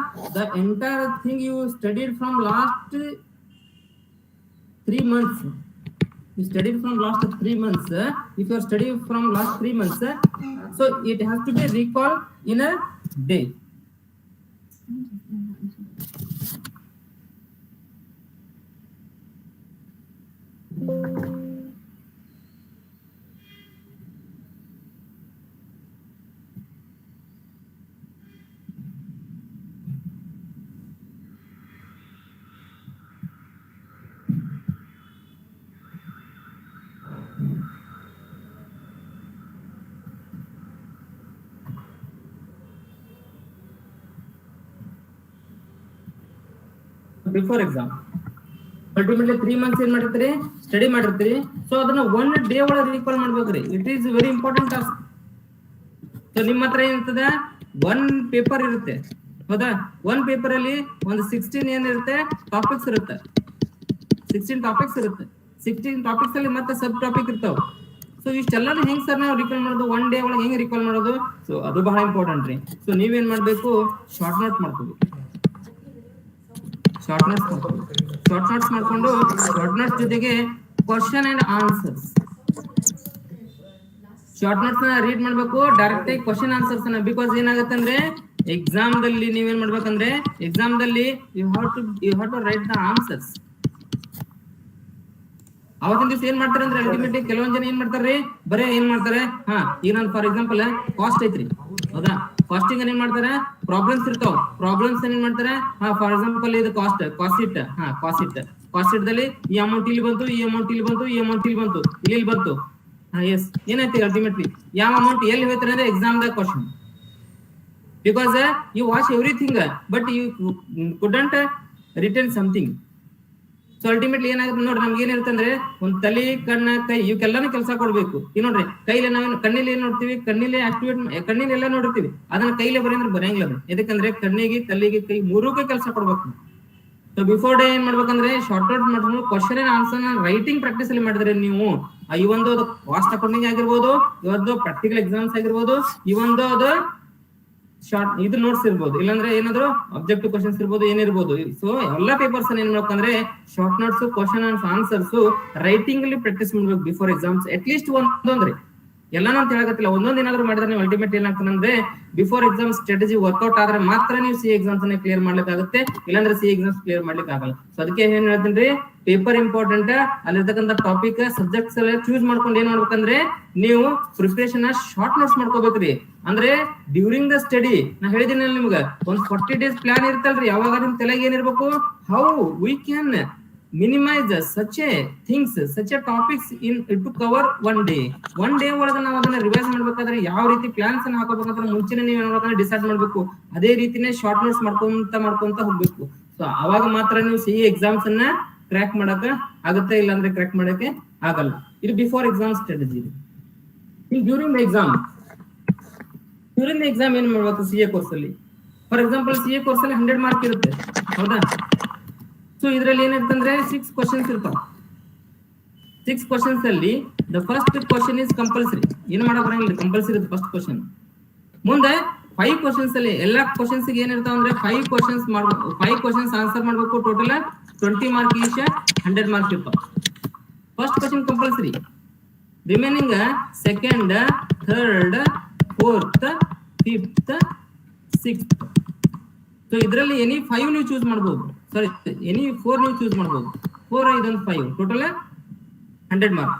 the entire thing you studied from last 3 months. You studied from last 3 months. If you are studying from last 3 months, so it has to be recalled in a day. Before exam ultimately 3 months ಏನ್ ಮಾಡಿರ್ತೀರಿ, study ಮಾಡಿರ್ತೀರಿ. So ಅದನ್ನ 1 day ಒಳಗೆ recall ಮಾಡ್ಬೇಕ್ರಿ. It is very important task. So ನಿಮ್ಮ ಹತ್ರ ಏನಿರ್ತದ, 1 paper ಇರುತ್ತೆ, ಹೌದಾ? 1 paper ಅಲ್ಲಿ ಒಂದು 16 ಏನಿರುತ್ತೆ, ಟಾಪಿಕ್ಸ್ ಇರುತ್ತೆ. 16 ಟಾಪಿಕ್ಸ್ ಅಲ್ಲಿ ಮತ್ತೆ ಸಬ್ ಟಾಪಿಕ್ ಇರ್ತಾವ. ಸೊ ಇಷ್ಟೆಲ್ಲಾನು ಹೆಂಗ್ ಸರ್ ನಾವು ರಿಕಾಲ್ ಮಾಡೋದು, 1 day ಒಳಗೆ ಹೆಂಗ್ ರಿಕಾಲ್ ಮಾಡೋದು? ಸೊ ಅದು ಬಹಳ ಇಂಪಾರ್ಟೆಂಟ್ ರೀ. ಸೊ ನೀವೇನ್ ಮಾಡ್ಬೇಕು, ಶಾರ್ಟ್ ನೋಟ್ ಮಾಡ್ತೀವಿ. ಶಾರ್ಟ್ ನೋಟ್ಸ್ ಮಾಡ್ಕೊಂಡು ಶಾರ್ಟ್ ನೋಟ್ಸ್ ಜೊತೆಗೆ question and answers, short notes ನ ರೀಡ್ ಮಾಡ್ಬೇಕು, ಡೈರೆಕ್ಟ್ ಆಗಿ ಕ್ವಶನ್ ಆನ್ಸರ್ಸ್ ನ. ಬಿಕಾಸ್ ಏನಾಗುತ್ತೆ ಅಂದ್ರೆ ಎಕ್ಸಾಮ್ ದಲ್ಲಿ ನೀವೇನ್ ಮಾಡ್ಬೇಕಂದ್ರೆ, ಎಕ್ಸಾಮ್ ದಲ್ಲಿ you have to write the answers. ಅವತ್ತಿನ ದಿವಸ ಏನ್ ಮಾಡ್ತಾರೆ ಅಂದ್ರೆ ಅಲ್ಟಿಮೇಟ್ಲಿ ಕೆಲವೊಂದ್ ಜನ ಏನ್ ಮಾಡ್ತಾರ್ರಿ, ಬರೇ ಏನ್ ಮಾಡ್ತಾರೆ, ಈಗ ನಾನು ಫಾರ್ ಎಕ್ಸಾಂಪಲ್ ಕಾಸ್ಟ್ ಐತ್ರಿ, ಹೌದಾ? ಕಾಸ್ಟಿಂಗ್ ಏನ್ ಮಾಡ್ತಾರೆ, ಪ್ರಾಬ್ಲಮ್ಸ್ ಇರ್ತಾವ. ಪ್ರಾಬ್ಲಮ್ಸ್ ಏನ್ ಮಾಡ್ತಾರೆ, ಫಾರ್ ಎಕ್ಸಾಂಪಲ್ ಇದು ಕಾಸ್ಟ್ ದಲ್ಲಿ ಈ ಅಮೌಂಟ್ ಇಲ್ಲಿ ಬಂತು, ಈ ಅಮೌಂಟ್ ಇಲ್ಲಿ ಬಂತು, ಈ ಅಮೌಂಟ್ ಇಲ್ಲಿ ಬಂತು, ಇಲ್ಲಿ ಬಂತು. ಎಸ್ ಏನಾಯ್ತು, ಅಲ್ಟಿಮೇಟ್ಲಿ ಯಾವ ಅಮೌಂಟ್ ಎಲ್ಲಿ ಹೋಯ್ತಾರೆ ಅಂದ್ರೆ ಎಕ್ಸಾಮ್ ದ question. Because you watch everything but you couldn't return something. So ultimately ಏನಾಗುತ್ತೆ ನೋಡ್ರಿ, ನಮ್ಗೆ ಏನಿರುತ್ತೆ ಅಂದ್ರೆ ಒಂದ್ ತಲೆ, ಕಣ್ಣ, ಕೈ ಇವಕ್ಕೆಲ್ಲಾನು ಕೆಲಸ ಕೊಡ್ಬೇಕು. ಈ ನೋಡ್ರಿ ಕೈಲಿ ನಾವೇನು ಕಣ್ಣಿಲಿ ಏನ್ ನೋಡ್ತೀವಿ, ಕಣ್ಣಿಲೆ ಆಕ್ಟಿವೇಟ್, ಕಣ್ಣಿಲಿ ಎಲ್ಲ ನೋಡ್ತೀವಿ, ಅದನ್ನ ಕೈಲೇ ಬರೀ ಅಂದ್ರೆ ಬರಂಗಿಲ್ಲ. ಯಾಕಂದ್ರೆ ಕಣ್ಣಿಗೆ, ತಲೆಗೆ, ಕೈ ಮೂರಕ್ಕೂ ಕೆಲಸ ಕೊಡ್ಬೇಕು. ಸೊ ಬಿಫೋರ್ ಡೇ ಏನ್ ಮಾಡ್ಬೇಕಂದ್ರೆ ಶಾರ್ಟ್ ಔಟ್ ಮಾಡ್ಕೊಂಡು question and answer writing practice ಅಲ್ಲಿ ಮಾಡಿದ್ರೆ ನೀವು ಈ ಒಂದು ಕಾಸ್ಟ್ ಅಕೌಂಟಿಂಗ್ ಆಗಿರ್ಬೋದು, ಇವತ್ತು ಪ್ರಾಕ್ಟಿಕಲ್ ಎಕ್ಸಾಮ್ಸ್ ಆಗಿರ್ಬೋದು, ಈ ಒಂದು ಅದು ಶಾರ್ಟ್ ಇದು ನೋಟ್ಸ್ ಇರ್ಬೋದು, ಇಲ್ಲಾಂದ್ರೆ ಏನಾದ್ರು ಅಬ್ಜೆಕ್ಟಿವ್ ಕ್ವಶನ್ಸ್ ಇರ್ಬೋದು, ಏನಿರ್ಬೋದು. ಸೊ ಎಲ್ಲಾ ಪೇಪರ್ಸ್ ಏನ್ ಮಾಡ್ಬೇಕಂದ್ರೆ short notes, question and answers writing ಅಲ್ಲಿ ಪ್ರಾಕ್ಟೀಸ್ ಮಾಡ್ಬೇಕು ಬಿಫೋರ್ ಎಕ್ಸಾಮ್ಸ್. ಅಟ್ ಲೀಸ್ಟ್ ಒಂದೊಂದ್ರಿ ಎಲ್ಲಾನು ಅಂತ ಹೇಳಕತ್ತಿಲ್ಲ, ಒಂದೊಂದ್ ಏನಾದ್ರು ಮಾಡಿದ್ರೆ ನೀವು ಅಲ್ಟಿಮೇಟ್ ಏನಾಗ್ತದೆ ಅಂದ್ರೆ ಬಿಫೋರ್ ಎಕ್ಸಾಮ್ ಸ್ಟ್ರಾಟಜಿ ವರ್ಕ್ಔಟ್ ಆದ್ರೆ ಮಾತ್ರ ನೀವು ಸಿ ಎಕ್ಸಾಮ್ಸ್ ಅನ್ನ ಕ್ಲಿಯರ್ ಮಾಡ್ಲಿಕ್ಕಾಗುತ್ತೆ, ಇಲ್ಲಾಂದ್ರೆ ಸಿ ಎಕ್ಸಾಮ್ಸ್ ಕ್ಲಿಯರ್ ಮಾಡ್ಲಿಕ್ಕೆ ಆಗಲ್ಲ. ಸೊ ಅದಕ್ಕೆ ಏನ್ ಹೇಳ್ತೀನಿ, ಪೇಪರ್ ಇಂಪಾರ್ಟೆಂಟ್, ಅಲ್ಲಿರ್ತಕ್ಕಂಥ ಟಾಪಿಕ್ ಸಬ್ಜೆಕ್ಟ್ಸ್ ಎಲ್ಲ ಚೂಸ್ ಮಾಡ್ಕೊಂಡು ಏನ್ ಮಾಡ್ಬೇಕಂದ್ರೆ ನೀವು ಪ್ರಿಪರೇಷನ್ ಶಾರ್ಟ್ ನೋಟ್ಸ್ ಮಾಡ್ಕೋಬೇಕ್ರಿ. ಅಂದ್ರೆ ಡ್ಯೂರಿಂಗ್ ದ ಸ್ಟಡಿ ನಾ ಹೇಳಿದೀನಿ ನಿಮ್ಗೆ ಒಂದ್ 40 days ಪ್ಲಾನ್ ಇರ್ತಲ್ರಿ, ಯಾವಾಗ ನಿಮ್ ತಲೆಗೆ ಏನಿರ್ಬೇಕು, how we can minimize such a things, such a topics in to cover one day ಒಳಗ ನಾವು ಅದನ್ನ ರಿವೈಸ್ ಮಾಡ್ಬೇಕಾದ್ರೆ ಯಾವ ರೀತಿ ಪ್ಲಾನ್ಸ್ ಅನ್ನ ಹಾಕೋಬೇಕಂತ ಮುಂಚೆನೆ ನೀವು ಏನಾಗಬೇಕಂದ್ರೆ ಡಿಸೈಡ್ ಮಾಡ್ಬೇಕು. ಅದೇ ರೀತಿನೇ ಶಾರ್ಟ್ ನೋಟ್ಸ್ ಮಾಡ್ಕೊಂತ ಹೋಗ್ಬೇಕು. ಸೊ ಅವಾಗ ಮಾತ್ರ ನೀವು ಸಿ ಎಕ್ಸಾಮ್ಸ್ ಅನ್ನ ಕ್ರ್ಯಾಕ್ ಮಾಡಕ ಆಗುತ್ತೆ, ಇಲ್ಲಾಂದ್ರೆ ಕ್ರ್ಯಾಕ್ ಮಾಡಕ್ಕೆ ಆಗಲ್ಲ. ಇದು before exam strategy. During the exam ಏನ್ ಮಾಡ್ಬೇಕು ಸಿ ಎ ಕೋರ್ಸ್ ಅಲ್ಲಿ? For example C A course ಅಲ್ಲಿ 100 ಮಾರ್ಕ್ ಇರುತ್ತೆ, ಹೌದಾ? ಸೊ ಇದ್ರಲ್ಲಿ ಏನಿರ್ತಂದ್ರೆ 6 ಕ್ವಶನ್ಸ್ ಇರ್ತಾವ. 6 ಕ್ವಶನ್ಸ್ ಅಲ್ಲಿ the first question is compulsory, ಏನು ಮಾಡಕ್ ಬರಂಗಿಲ್ಲ, ಕಂಪಲ್ಸರಿ ಫಸ್ಟ್ ಕ್ವಶನ್. ಮುಂದೆ 5 ಕ್ವಶನ್ಸ್ ಅಲ್ಲಿ ಎಲ್ಲಾ ಕ್ವಶನ್ಸ್ ಏನಿರ್ತಾವ ಅಂದ್ರೆ 5 ಕ್ವಶನ್ಸ್ ಆನ್ಸರ್ ಮಾಡ್ಬೇಕು. ಟೋಟಲ್ 20 ಮಾರ್ಕ್ ಈಚ್, 100 ಮಾರ್ಕ್ ಇರ್ತಾವ. First question compulsory, remaining second, third, fourth, fifth, sixth. So ಇದರಲ್ಲಿ ಎನಿ 5 ನೀವು ಚೂಸ್ ಮಾಡಬಹುದು, ಸಾರಿ ಎನಿ 4 ನೀವು ಚೂಸ್ ಮಾಡಬಹುದು. 4 ಇದೊಂದು 5, ಟೋಟಲ್ 100 ಮಾರ್ಕ್.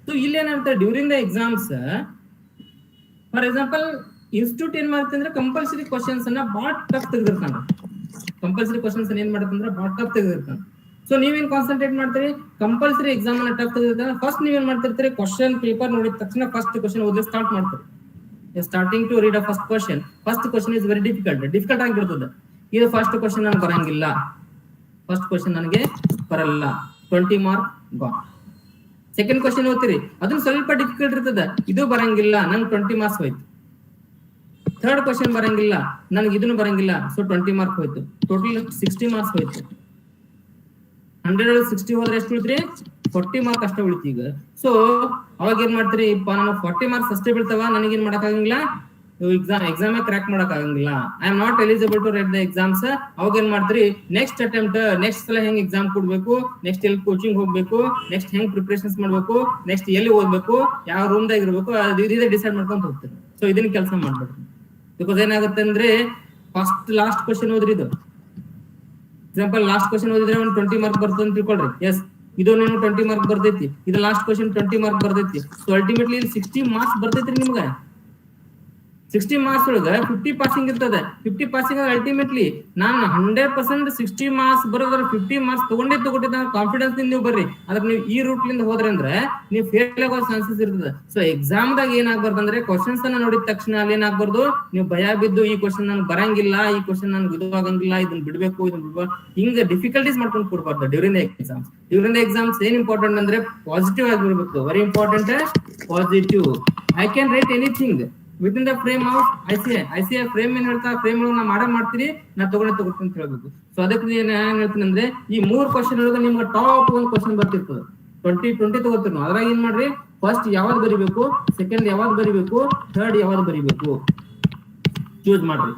ಸೊ ಇಲ್ಲಿ ಏನಾಗುತ್ತೆ during the exams, for example institute ಏನ್ ಮಾಡುತ್ತೆ ಅಂದ್ರೆ ಕಂಪಲ್ಸರಿ ಕ್ವಶನ್ಸ್ ಅನ್ನ ಬಾಳ ಟಫ್ ತೆಗೆದಿರ್ತಾನೆ. ಕಂಪಲ್ಸರಿ ಕ್ವಶನ್ಸ್ ಏನ್ ಮಾಡುತ್ತಂದ್ರೆ ಬಾಳ ಟಫ್ ತೆಗೆದಿರ್ತಾನೆ. ಸೊ ನೀವೇನ್ ಕಾನ್ಸಂಟ್ರೇಟ್ ಮಾಡ್ತೀರಿ, ಕಂಪಲ್ಸರಿ ಎಕ್ಸಾಮ್ ಅನ್ನ ಟಫ್ ತೆಗೆದಿರ್ತಾನೆ. ಫಸ್ಟ್ ನೀವೇನ್ ಮಾಡ್ತಿರ್ತೀರಿ, ಕ್ವಶನ್ ಪೇಪರ್ ನೋಡಿದ ತಕ್ಷಣ ಫಸ್ಟ್ ಕ್ವಶನ್ ಓದಿ ಸ್ಟಾರ್ಟ್ ಮಾಡ್ತೀರಿ. Starting to read a first question is very difficult ಆಗಿಬಿಡ್ತದೆ. ಇದು ಫಸ್ಟ್ ಕ್ವಶನ್ ನನಗೆ ಬರಂಗಿಲ್ಲ, ಫಸ್ಟ್ ಕ್ವಶನ್ ನನಗೆ ಬರಲ್ಲ, 20 ಮಾರ್ಕ್ ಗಾನ್. ಸೆಕೆಂಡ್ ಕ್ವಶನ್ ಓದ್ತೀರಿ, ಅದನ್ನ ಸ್ವಲ್ಪ ಡಿಫಿಕಲ್ಟ್ ಇರ್ತದೆ, ಇದು ಬರಂಗಿಲ್ಲ, ನಂಗೆ 20 ಮಾರ್ಕ್ಸ್ ಹೋಯ್ತು. ಥರ್ಡ್ ಕ್ವಶನ್ ಬರಂಗಿಲ್ಲ, ನನಗೆ ಇದನ್ನು ಬರಂಗಿಲ್ಲ, ಸೊ 20 ಮಾರ್ಕ್ ಹೋಯ್ತು. ಟೋಟಲ್ 60 ಮಾರ್ಕ್ಸ್ ಹೋಯ್ತು. 100 60 ಹೋದ್ರೆ ಎಷ್ಟು ಉಳಿತ್ರಿ? 40 ಮಾರ್ಕ್ ಅಷ್ಟೇ ಉಳಿತು ಈಗ. ಸೊ ಅವಾಗ ಏನ್ ಮಾಡ್ತೀರಿ, ನಾನು 40 ಮಾರ್ಕ್ಸ್ ಅಷ್ಟೇ ಬೀಳ್ತಾವ, ನನಗೇನ್ ಮಾಡಕ್ ಆಗಂಗಿಲ್ಲ, ಎಕ್ಸಾಮ್ ಕ್ರ್ಯಾಕ್ ಮಾಡಕ್ ಆಗಂಗಿಲ್ಲ, I am not eligible to write the exams. ಅವಾಗ ಏನ್ ಮಾಡ್ತೀರಿ, ನೆಕ್ಸ್ಟ್ ಅಟೆಂಪ್ಟ್, ನೆಕ್ಸ್ಟ್ ಸಲ ಹೆಂಗ್ ಎಕ್ಸಾಮ್ ಕೊಡ್ಬೇಕು, ನೆಕ್ಸ್ಟ್ ಎಲ್ಲಿ ಕೋಚಿಂಗ್ ಹೋಗ್ಬೇಕು, ನೆಕ್ಸ್ಟ್ ಹೆಂಗ್ ಪ್ರಿಪರೇಷನ್ಸ್ ಮಾಡ್ಬೇಕು, ನೆಕ್ಸ್ಟ್ ಎಲ್ಲಿ ಓದ್ಬೇಕು, ಯಾವ ರೂಮ್ ದಾಗ ಇರ್ಬೇಕು, ಇದೇ ಡಿಸೈಡ್ ಮಾಡ್ಕೊಂತ ಹೋಗ್ತೀರಿ. ಸೊ ಇದನ್ನ ಕೆಲಸ ಮಾಡ್ಬೇಕು. ಬಿಕಾಸ್ ಏನಾಗುತ್ತೆ ಅಂದ್ರೆ ಲಾಸ್ಟ್ ಕ್ವಶನ್ ಓದ್ರಿ, ಇದು ಎಕ್ಸಾಂಪಲ್ ಲಾಸ್ಟ್ ಕ್ವಶನ್ ಓದಿದ್ರೆ ಒಂದು 20 ಮಾರ್ಕ್ ಬರ್ತದೆ ಅಂತ ತಿಳ್ಕೊಳ್ರಿ. ಎಸ್, ಇದು ನೀನು 20 ಮಾರ್ಕ್ ಬರ್ತೈತಿ, ಇದು ಲಾಸ್ಟ್ ಕ್ವಶನ್ 20 ಮಾರ್ಕ್ ಬರ್ತೈತಿ. ಸೊ ಅಲ್ಟಿಮೇಟ್ಲಿ 60 ಮಾರ್ಕ್ಸ್ ಬರ್ತೈತ್ರಿ ನಿಮ್ಗೆ. 60 ಮಾರ್ಕ್ಸ್ ಒಳಗ 50 ಪಾಸಿಂಗ್ ಇರ್ತದೆ. 50 ಪಾಸಿಂಗ್ ಅಲ್ಟಿಮೇಟ್ಲಿ ನಾನು 100% 60 ಮಾರ್ಕ್ಸ್ ಬರೋದ್ರ 50 ಮಾರ್ಕ್ಸ್ ತಗೊಂಡಿದ್ದ ಕಾನ್ಫಿಡೆನ್ಸ್ ನೀವು ಬರ್ರಿ. ಆದ್ರೆ ನೀವು ಈ ರೂಟ್ ಲಿಂದ ಹೋದ್ರೆ ಅಂದ್ರೆ ನೀವು ಫೇಲ್ ಆಗೋ ಚಾನ್ಸಸ್ ಇರ್ತದೆ. ಸೊ ಎಕ್ಸಾಮ್ ದಾಗ ಏನಾಗ್ಬಾರ್ದು ಅಂದ್ರೆ ಕ್ವಶನ್ಸ್ ಅನ್ನ ನೋಡಿದ ತಕ್ಷಣ ಅಲ್ಲಿ ಏನಾಗ್ಬಾರ್ದು, ನೀವು ಭಯ ಬಿದ್ದು ಈ ಕ್ವಶನ್ ನನ್ಗೆ ಬರಂಗಿಲ್ಲ, ಈ ಕ್ವಶನ್ ನನ್ಗೆ ಇದು ಆಗಂಗಿಲ್ಲ, ಇದನ್ನ ಬಿಡ್ಬೇಕು, ಇದನ್ನ ಬಿಡ್ಬಾರ್ದು, ಹಿಂಗ ಡಿಫಿಕಲ್ಟೀಸ್ ಮಾಡ್ಕೊಂಡು ಕೊಡ್ಬಾರ್ದು. ಡ್ಯೂರಿಂಗ್ ದ ಎಕ್ಸಾಮ್ಸ್ ಏನ್ ಇಂಪಾರ್ಟೆಂಟ್ ಅಂದ್ರೆ ಪಾಸಿಟಿವ್ ಆಗಿರ್ಬೇಕು. Very important, positive. I can write anything within the frame of ICI frame ಏನ್ ಹೇಳ್ತಾ, ಫ್ರೇಮ್ ಒಳಗೆ ನಾ ಮಾಡ್ತೀನಿ, ನಾ ತಗೊಳ್ತೀನಿ ಅಂತ ಹೇಳ್ಬೇಕು. ಸೊ ಅದಕ್ಕೆ ಏನ್ ಹೇಳ್ತೀನಿ ಅಂದ್ರೆ ಈ 3 ಕ್ವಶನ್ ಒಳಗೆ ನಿಮ್ಗೆ ಟಾಪ್ ಒಂದು ಕ್ವಶನ್ ಬರ್ತಿರ್ತದೆ. 20 ತಗೋತೀವಿ ನಾವು. ಅದ್ರಾಗ ಏನ್ ಮಾಡ್ರಿ, ಫಸ್ಟ್ ಯಾವ್ದು ಬರಿಬೇಕು, ಸೆಕೆಂಡ್ ಯಾವ್ದು ಬರಿಬೇಕು, ಥರ್ಡ್ ಯಾವ್ದು ಬರಿಬೇಕು ಚೂಸ್ ಮಾಡ್ರಿ.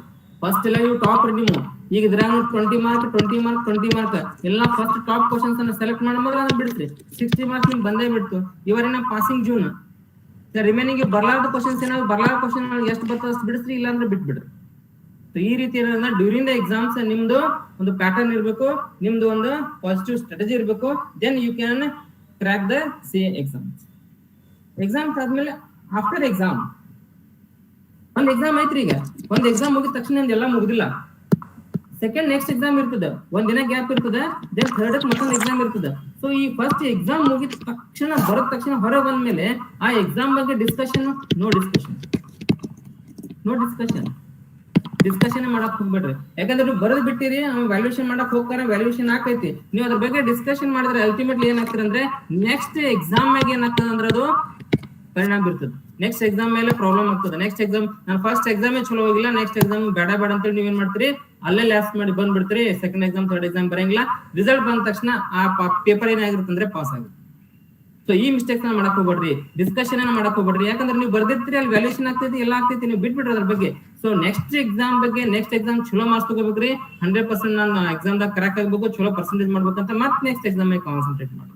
ಫಸ್ಟ್ ಎಲ್ಲ ನೀವು ಟಾಪ್ ನೀವು ಈಗ ಇದ್ರಾಗ 20 ಮಾರ್ಕ್ ಎಲ್ಲ ಫಸ್ಟ್ ಟಾಪ್ ಕ್ವಶನ್ಸ್ ಅನ್ನ ಸೆಲೆಕ್ಟ್ ಮಾಡಿದ್ರೆ ಅದನ್ನ ಬಿಡ್ರಿ. 60 ಮಾರ್ಕ್ಸ್ ನಿಮ್ಗೆ ಬಂದೇ ಬಿಡ್ತು. ಇವರೇನ ಪಾಸಿಂಗ್ ಜೂನ್ ರಿಮೈನಿಂಗ್ ಬರ್ಲಾರ್ದ ಕ್ವಶನ್ಸ್ ಏನಾದ್ರು ಬರ್ಲಾರ್ದ ಕ್ವಶನ್ ಎಷ್ಟು ಬರ್ತದೆ ಅಷ್ಟು ಬಿಡಿಸ್ರಿ, ಇಲ್ಲಾಂದ್ರೆ ಬಿಟ್ಬಿಡ್ರಿ. ಈ ರೀತಿ ಏನಂದ್ರೆ ಡ್ಯೂರಿಂಗ್ ದ ಎಕ್ಸಾಮ್ಸ್ ನಿಮ್ದು ಒಂದು ಪ್ಯಾಟರ್ನ್ ಇರಬೇಕು, ನಿಮ್ದು ಒಂದು ಪಾಸಿಟಿವ್ ಸ್ಟ್ರಾಟಜಿ ಇರಬೇಕು. Then you can crack the C exams ಆದ್ಮೇಲೆ ಆಫ್ಟರ್ ಎಕ್ಸಾಮ್ ಒಂದ್ ಎಕ್ಸಾಮ್ ಐತ್ರಿ. ಈಗ ಒಂದ್ ಎಕ್ಸಾಮ್ ಮುಗಿದ ತಕ್ಷಣ ಎಲ್ಲ ಮುಗುದಿಲ್ಲ. ಸೆಕೆಂಡ್ ನೆಕ್ಸ್ಟ್ ಎಕ್ಸಾಮ್ ಇರ್ತದೆ, ಒಂದ್ ದಿನ ಗ್ಯಾಪ್ ಇರ್ತದೆ. ದೆನ್ ಥರ್ಡ್ ಮತ್ತೊಂದು ಎಕ್ಸಾಮ್ ಇರ್ತದೆ. ಸೊ ಈ ಫಸ್ಟ್ ಎಕ್ಸಾಮ್ ಮುಗಿದ ತಕ್ಷಣ ಬರೋದ ತಕ್ಷಣ ಹೊರ ಬಂದ್ಮೇಲೆ ಆ ಎಕ್ಸಾಮ್ ಬಗ್ಗೆ ಡಿಸ್ಕಷನ್ ಮಾಡಕ್ ಹೋಗ್ಬೇಡ್ರಿ. ಯಾಕಂದ್ರೆ ನೀವು ಬರೋದ್ ಬಿಟ್ಟಿರಿ, ವ್ಯಾಲ್ಯೂಯೇಷನ್ ಮಾಡಕ್ ಹೋಗ್ತಾರೆ, ವ್ಯಾಲ್ಯೂಯೇಷನ್ ಆಕೈತಿ. ನೀವು ಅದ್ರ ಬಗ್ಗೆ ಡಿಸ್ಕಷನ್ ಮಾಡಿದ್ರೆ ಅಲ್ಟಿಮೇಟ್ಲಿ ಏನಾಗ್ತದೆ ಅಂದ್ರೆ ನೆಕ್ಸ್ಟ್ ಎಕ್ಸಾಮ್ ಮ್ಯಾಗ ಏನಾಗ್ತದೆ ಅಂದ್ರೆ ಅದು ಪರಿಣಾಮ ಬೀರ್ತದೆ. ನೆಕ್ಸ್ಟ್ ಎಕ್ಸಾಮ್ ಮೇಲೆ ಪ್ರಾಬ್ಲಮ್ ಆಗ್ತದೆ. ನೆಕ್ಸ್ಟ್ ಎಕ್ಸಾಮ್ ನಾನು ಫಸ್ಟ್ ಎಕ್ಸಾಮೇ ಚಲೋ ಹೋಗಿಲ್ಲ, ನೆಕ್ಸ್ಟ್ ಎಕ್ಸಾಮ್ ಬೇಡ ಅಂತೇಳಿ ನೀವೇನ್ ಮಾಡ್ತೀರಿ, ಅಲ್ಲೇ ಲ್ಯಾಸ್ ಮಾಡಿ ಬಂದ್ಬಿಡ್ತೀರಿ. ಸೆಕೆಂಡ್ ಎಕ್ಸಾಮ್ ಥರ್ಡ್ ಎಕ್ಸಾಮ್ ಬರಂಗಿಲ್ಲ. ರಿಸಲ್ಟ್ ಬಂದ ತಕ್ಷಣ ಆ ಪೇಪರ್ ಏನಾಗಿರುತ್ತೆ ಅಂದ್ರೆ ಪಾಸ್ ಆಗುತ್ತೆ. ಸೊ ಈ ಮಿಸ್ಟೇಕ್ಸ್ ಮಾಡಕ್ ಹೋಗ್ಬೇಡ್ರಿ, ಡಿಸ್ಕಷನ್ ಮಾಡಕ್ ಹೋಗ್ಬೇಡ್ರಿ. ಯಾಕಂದ್ರೆ ನೀವು ಬರ್ದಿರ್ತೀರಿ, ಅಲ್ಲಿ ವ್ಯಾಲ್ಯೂಷನ್ ಆಗ್ತೈತಿ, ಎಲ್ಲ ಆಗ್ತೈತಿ, ನೀವು ಬಿಟ್ಬಿಡ್ರಿ ಅದ್ರ ಬಗ್ಗೆ. ಸೊ ನೆಕ್ಸ್ಟ್ ಎಕ್ಸಾಮ್ ಬಗ್ಗೆ, ನೆಕ್ಸ್ಟ್ ಎಕ್ಸಾಮ್ ಚಲೋ ಮಾರ್ಕ್ಸ್ ತಗೋಬೇಕ್ರಿ. 100% ನಾನು ಎಕ್ಸಾಮ್ದಾಗ ಕರೆಕ್ಟ್ ಆಗ್ಬೇಕು, ಚಲೋ ಪರ್ಸೆಂಟೇಜ್ ಮಾಡ್ಬೇಕಂತ ಮತ್ತೆ ನೆಕ್ಸ್ಟ್ ಎಕ್ಸಾಮ್ ಕಾನ್ಸಂಟ್ರೇಟ್ ಮಾಡಿ.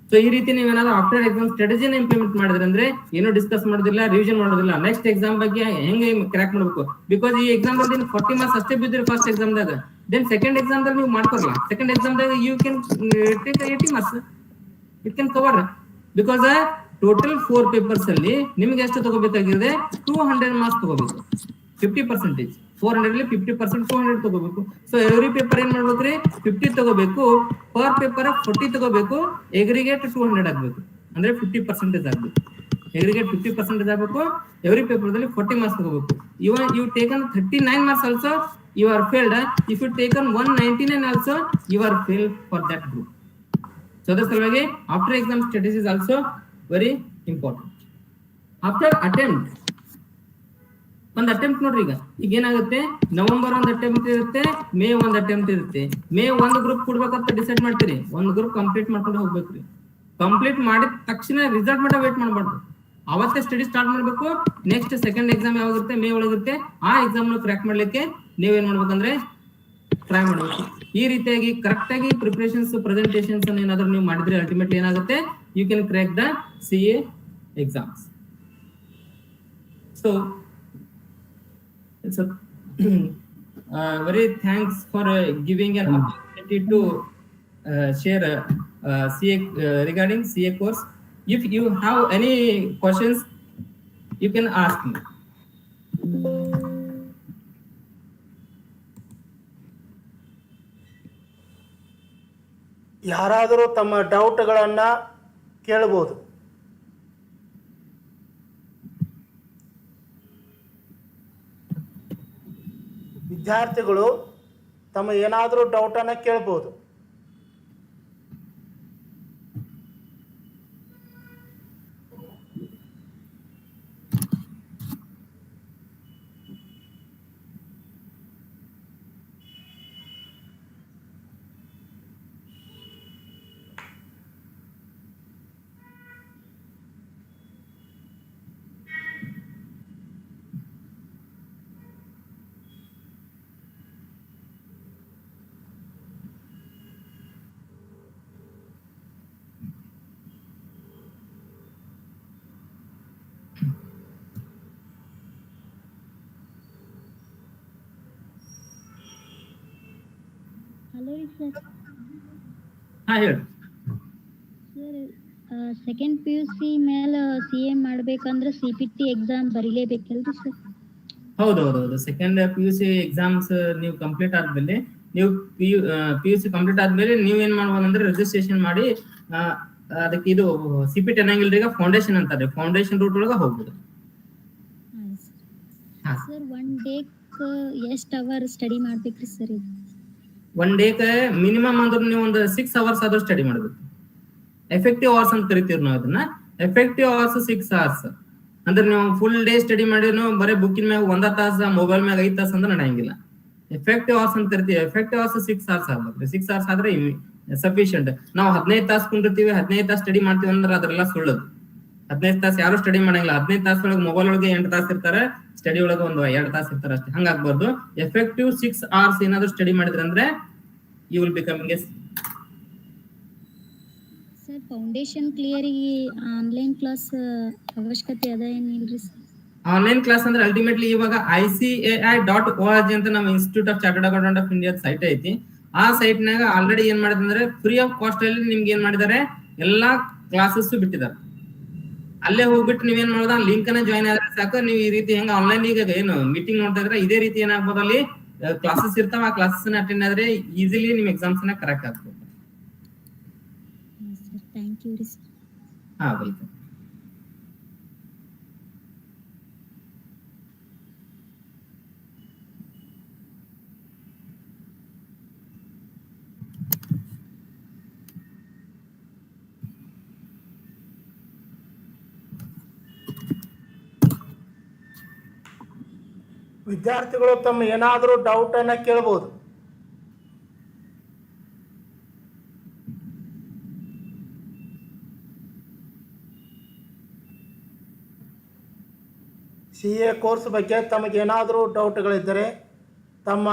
ಸೊ ಈ ರೀತಿ ನೀವೇನಾದ್ರೂ ಆಫ್ಟರ್ ಎಕ್ಸಾಮ್ ಸ್ಟ್ರಾಟಜಿನ ಇಂಪ್ಲಿಮೆಂಟ್ ಮಾಡಿದ್ರೆ ಅಂದ್ರೆ ಏನು ಡಿಸ್ಕಸ್ ಮಾಡೋದಿಲ್ಲ, ರಿವಿಷನ್ ಮಾಡೋದಿಲ್ಲ, ನೆಕ್ಸ್ಟ್ ಎಕ್ಸಾಮ್ ಬಗ್ಗೆ ಹೆಂಗೆ ಕ್ರ್ಯಾಕ್ ಮಾಡ್ಬೇಕು. ಬಿಕಾಸ್ ಈ ಎಕ್ಸಾಮ್ ದಲ್ಲಿ 40 ಮಾರ್ಕ್ಸ್ ಅಷ್ಟೇ ಬಿದ್ದಿರಿ ಫಸ್ಟ್ ಎಕ್ಸಾಮ್ ದಾಗ, ದೆನ್ ಸೆಕೆಂಡ್ ಎಕ್ಸಾಮ್ ದಾಗ ನೀವು ಮಾಡ್ಕೊರಲ್ಲ, ಸೆಕೆಂಡ್ ಎಕ್ಸಾಮ್ ದಾಗ you can take 80 marks, it can cover. Because total 4 papers ಅಲ್ಲಿ ನಿಮ್ಗೆ ಎಷ್ಟು ತಗೋಬೇಕಾಗಿದೆ, 200 ಮಾರ್ಕ್ಸ್ ತಗೋಬೇಕು. 50%, 400 ಅಲ್ಲಿ 50%, 200 ತಗೋಬೇಕು. ಸೊ ಎವ್ರಿ ಪೇಪರ್ ಏನ್ ಮಾಡ್ಬೇಕ್ರಿ, 50 ತಗೋಬೇಕು, ಪರ್ ಪೇಪರ್ 40 ತಗೋಬೇಕು, ಎಗ್ರಿಗೇಟ್ 200 ಆಗ್ಬೇಕು, ಅಂದ್ರೆ 50% ಆಗ್ಬೇಕು. ಎಗ್ರಿಗೇಟ್ 50% ಆಗ್ಬೇಕು, ಎವ್ರಿ ಪೇಪರ್ ದಲ್ಲಿ 40 ಮಾರ್ಕ್ಸ್ ತಗೋಬೇಕು. Even you taken 39 marks also you are failed. If you taken 199 also you are failed for that group. So ಅದರ ಸಲುವಾಗಿ after exam studies is also very important. After attempt, ಒಂದು attempt ನೋಡ್ರಿ, ಈಗ ಏನಾಗುತ್ತೆ, November ಒಂದು attempt ಇರುತ್ತೆ, ಮೇ ಒಂದು attempt ಇರುತ್ತೆ. ಮೇ ಒಂದು ಗ್ರೂಪ್ ಕೊಡ್ಬೇಕಂತ ಡಿಸೈಡ್ ಮಾಡ್ತೀರಿ, ಒಂದು ಗ್ರೂಪ್ ಕಂಪ್ಲೀಟ್ ಮಾಡ್ಕೊಂಡು ಹೋಗ್ಬೇಕ್ರಿ. ಕಂಪ್ಲೀಟ್ ಮಾಡಿದ ತಕ್ಷಣ ರಿಸಲ್ಟ್ ಮಟ್ಟ ವೇಟ್ ಮಾಡಬಾರ್ದು, ಅವತ್ತೇ ಸ್ಟಡಿ ಸ್ಟಾರ್ಟ್ ಮಾಡ್ಬೇಕು. ನೆಕ್ಸ್ಟ್ ಸೆಕೆಂಡ್ ಎಕ್ಸಾಮ್ ಯಾವಾಗಿರುತ್ತೆ, ಮೇ ಒಳಗಿರುತ್ತೆ, ಆ ಎಕ್ಸಾಮ್ ಕ್ರ್ಯಾಕ್ ಮಾಡ್ಲಿಕ್ಕೆ ನೀವೇನ್ ಮಾಡ್ಬೇಕಂದ್ರೆ ಟ್ರೈ ಮಾಡಬೇಕು. ಈ ರೀತಿಯಾಗಿ ಕರೆಕ್ಟ್ ಆಗಿ ಪ್ರಿಪರೇಷನ್ಸ್, ಪ್ರೆಸೆಂಟೇಷನ್ಸ್ ಏನಾದ್ರೂ ನೀವು ಮಾಡಿದ್ರೆ ಅಲ್ಟಿಮೇಟ್ಲಿ ಏನಾಗುತ್ತೆ, you can crack the CA exams. So it's a very thanks for giving an opportunity to share CA regarding CA course. If you have any questions, you can ask me. ಯಾರಾದರೂ ತಮ್ಮ ಡೌಟ್ಗಳನ್ನು ಕೇಳಬಹುದು. ವಿದ್ಯಾರ್ಥಿಗಳು ತಮ್ಮ ಏನಾದರೂ ಡೌಟನ್ನು ಕೇಳ್ಬೋದು. Hello ರೀ sir. ಹೇಳಿ sir, second PUC ಮೇಲೆ CA ಮಾಡ್ಬೇಕಂದ್ರೆ CPT ಎಕ್ಸಾಮ್ ಬರೀಲೇಬೇಕಲ್ರಿ ಸರ್? ಹೌದೌದು. ಸೆಕೆಂಡ್ PUC ಎಕ್ಸಾಮ್ಸ್ ನೀವು ಕಂಪ್ಲೀಟ್ ಆದ್ಮೇಲೆ, ನೀವು PUC ಕಂಪ್ಲೀಟ್ ಆದ್ಮೇಲೆ ನೀವೇನ್ ಮಾಡ್ಬೋದಂದ್ರೆ ರಿಜಿಸ್ಟ್ರೇಷನ್ ಮಾಡಿ, ಅದಕ್ಕೆ ಇದು CPT ಅನ್ನಂಗಿಲ್ರಿ, ಈಗ ಫೌಂಡೇಶನ್ ಅಂತಾರೆ, ಫೌಂಡೇಶನ್ ರೂಟ್ ಒಳಗೆ ಹೋಗ್ಬೋದು. ಸರ್, ಒನ್ ಡೇಕ್ ಎಷ್ಟು ಅವರ್ ಸ್ಟಡಿ ಮಾಡ್ಬೇಕ್ರಿ ಸರ್? ಇದು ಒನ್ ಡೇಗೆ ಮಿನಿಮಮ್ ಅಂದ್ರೆ ನೀವು ಒಂದು 6 ಅವರ್ಸ್ ಆದ್ರೂ ಸ್ಟಡಿ ಮಾಡಬೇಕು. ಎಫೆಕ್ಟಿವ್ ಅವರ್ಸ್ ಅಂತ ಕರಿತೀವಿ ನಾವು ಅದನ್ನ. ಎಫೆಕ್ಟಿವ್ ಅವರ್ಸ್ 6 ಅವರ್ಸ್ ಅಂದ್ರೆ ನೀವು ಫುಲ್ ಡೇ ಸ್ಟಡಿ ಮಾಡಿದ್ರು ಬರೀ ಬುಕ್ಕಿನ ಮ್ಯಾಗ 1 ತಾಸು, ಮೊಬೈಲ್ ಮ್ಯಾಗ 5 ತಾಸು ಅಂದ್ರೆ ನಡೆಯಂಗಿಲ್ಲ. ಎಫೆಕ್ಟಿವ್ ಅವರ್ಸ್ ಅಂತ ಕರಿತೀವಿ. ಎಫೆಕ್ಟಿವ್ ಅವರ್ಸ್ 6 ಅವರ್ಸ್ ಆಗ್ಬೇಕು. 6 ಅವರ್ಸ್ ಆದ್ರೆ ಸಫಿಶಿಯಂಟ್. ನಾವು 15 ತಾಸು ಕುಂಡಿರ್ತೀವಿ, 15 ತಾಸು ಸ್ಟಡಿ ಮಾಡ್ತೀವಿ ಅಂದ್ರೆ ಅದರೆಲ್ಲ ಸುಳ್ಳು. 15 ತಾಸು ಯಾರು ಸ್ಟಡಿ ಮಾಡಂಗಿಲ್ಲ. 15 ತಾಸು ಒಳಗೆ ಮೊಬೈಲ್ ಒಳಗೆ 8 ತಾಸು ಇರ್ತಾರೆ, ಸ್ಟಡಿ ಒಳಗೆ ಒಂದು 2 ತಾಸು ಇರ್ತಾರೆ ಅಷ್ಟೇ. ಹಂಗಾಗ್ಬಾರ್ದು. ಎಫೆಕ್ಟಿವ್ 6 ಅವರ್ಸ್ ಏನಾದ್ರು ಸ್ಟಡಿ ಮಾಡಿದ್ರೆ ಅಂದ್ರೆ you will becoming a. Sir, foundation ಕ್ಲಿಯರಿಗೆ ಆನ್ಲೈನ್ ಕ್ಲಾಸ್ ಅವಶ್ಯಕತೆ ಅದ ಏನಿಲ್ರಿ ಸರ್? ಆನ್ಲೈನ್ ಕ್ಲಾಸ್ ಅಂದ್ರೆ ಅಲ್ಟಿಮೇಟ್ಲಿ ಇವಾಗ ICAI.org ಅಂತ ನಮ್ಮ Institute of Chartered Accountant of India site ಐತಿ. ಆ ಸೈಟ್ ನಾಗ ಆಲ್ರೆಡಿ ಏನ್ ಮಾಡಿದ್ರೆ ಅಂದ್ರೆ ಫ್ರೀ ಆಫ್ ಕಾಸ್ಟ್ ಅಲ್ಲಿ ನಿಮ್ಗೆ ಏನ್ ಮಾಡಿದ್ದಾರೆ, ಎಲ್ಲಾ ಕ್ಲಾಸಸ್ ಬಿಟ್ಟಿದ್ದಾರೆ. ಅಲ್ಲೇ ಹೋಗ್ಬಿಟ್ಟು ನೀವೇನ್ ಮಾಡೋದ, ಲಿಂಕ್ ಅನ್ನ ಜಾಯ್ನ್ ಆದ್ರೆ ಸಾಕು. ನೀವು ಈ ರೀತಿ ಹೆಂಗ ಆನ್ಲೈನ್ ಈಗ ಏನು ಮೀಟಿಂಗ್ ನೋಡ್ತಾ ಇದ್ರೆ ಇದೇ ರೀತಿ ಏನಾಗ್ಬೋದು, ಅಲ್ಲಿ ಕ್ಲಾಸಸ್ ಇರ್ತಾವ. ಆ ಕ್ಲಾಸಸ್ ಅಟೆಂಡ್ ಆದ್ರೆ ಈಸಿಲಿ ನಿಮ್ ಎಕ್ಸಾಮ್ಸ್ ನ ಕರೆಕ್ಟ್ ಆಗ್ಬೋದು. ಸರ್, ಥ್ಯಾಂಕ್ ಯು ರೀ ಸರ್. ವೆಲ್ಕಮ್. ವಿದ್ಯಾರ್ಥಿಗಳು ತಮ್ಮ ಏನಾದರೂ ಡೌಟನ್ನು ಕೇಳ್ಬೋದು. CA ಕೋರ್ಸ್ ಬಗ್ಗೆ ತಮಗೇನಾದರೂ ಡೌಟ್ಗಳಿದ್ದರೆ ತಮ್ಮ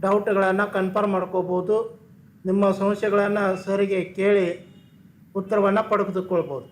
ಡೌಟ್ಗಳನ್ನು ಕನ್ಫರ್ಮ್ ಮಾಡ್ಕೋಬೋದು. ನಿಮ್ಮ ಸಮಸ್ಯೆಗಳನ್ನು ಸರಿಗೆ ಕೇಳಿ ಉತ್ತರವನ್ನು ಪಡೆದುಕೊಳ್ಬೋದು.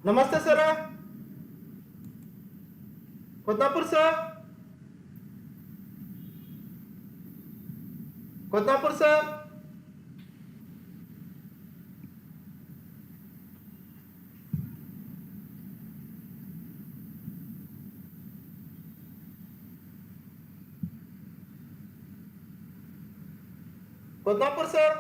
ನಮಸ್ತೆ sir. Koddapur sir. Koddapur sir. Koddapur sir.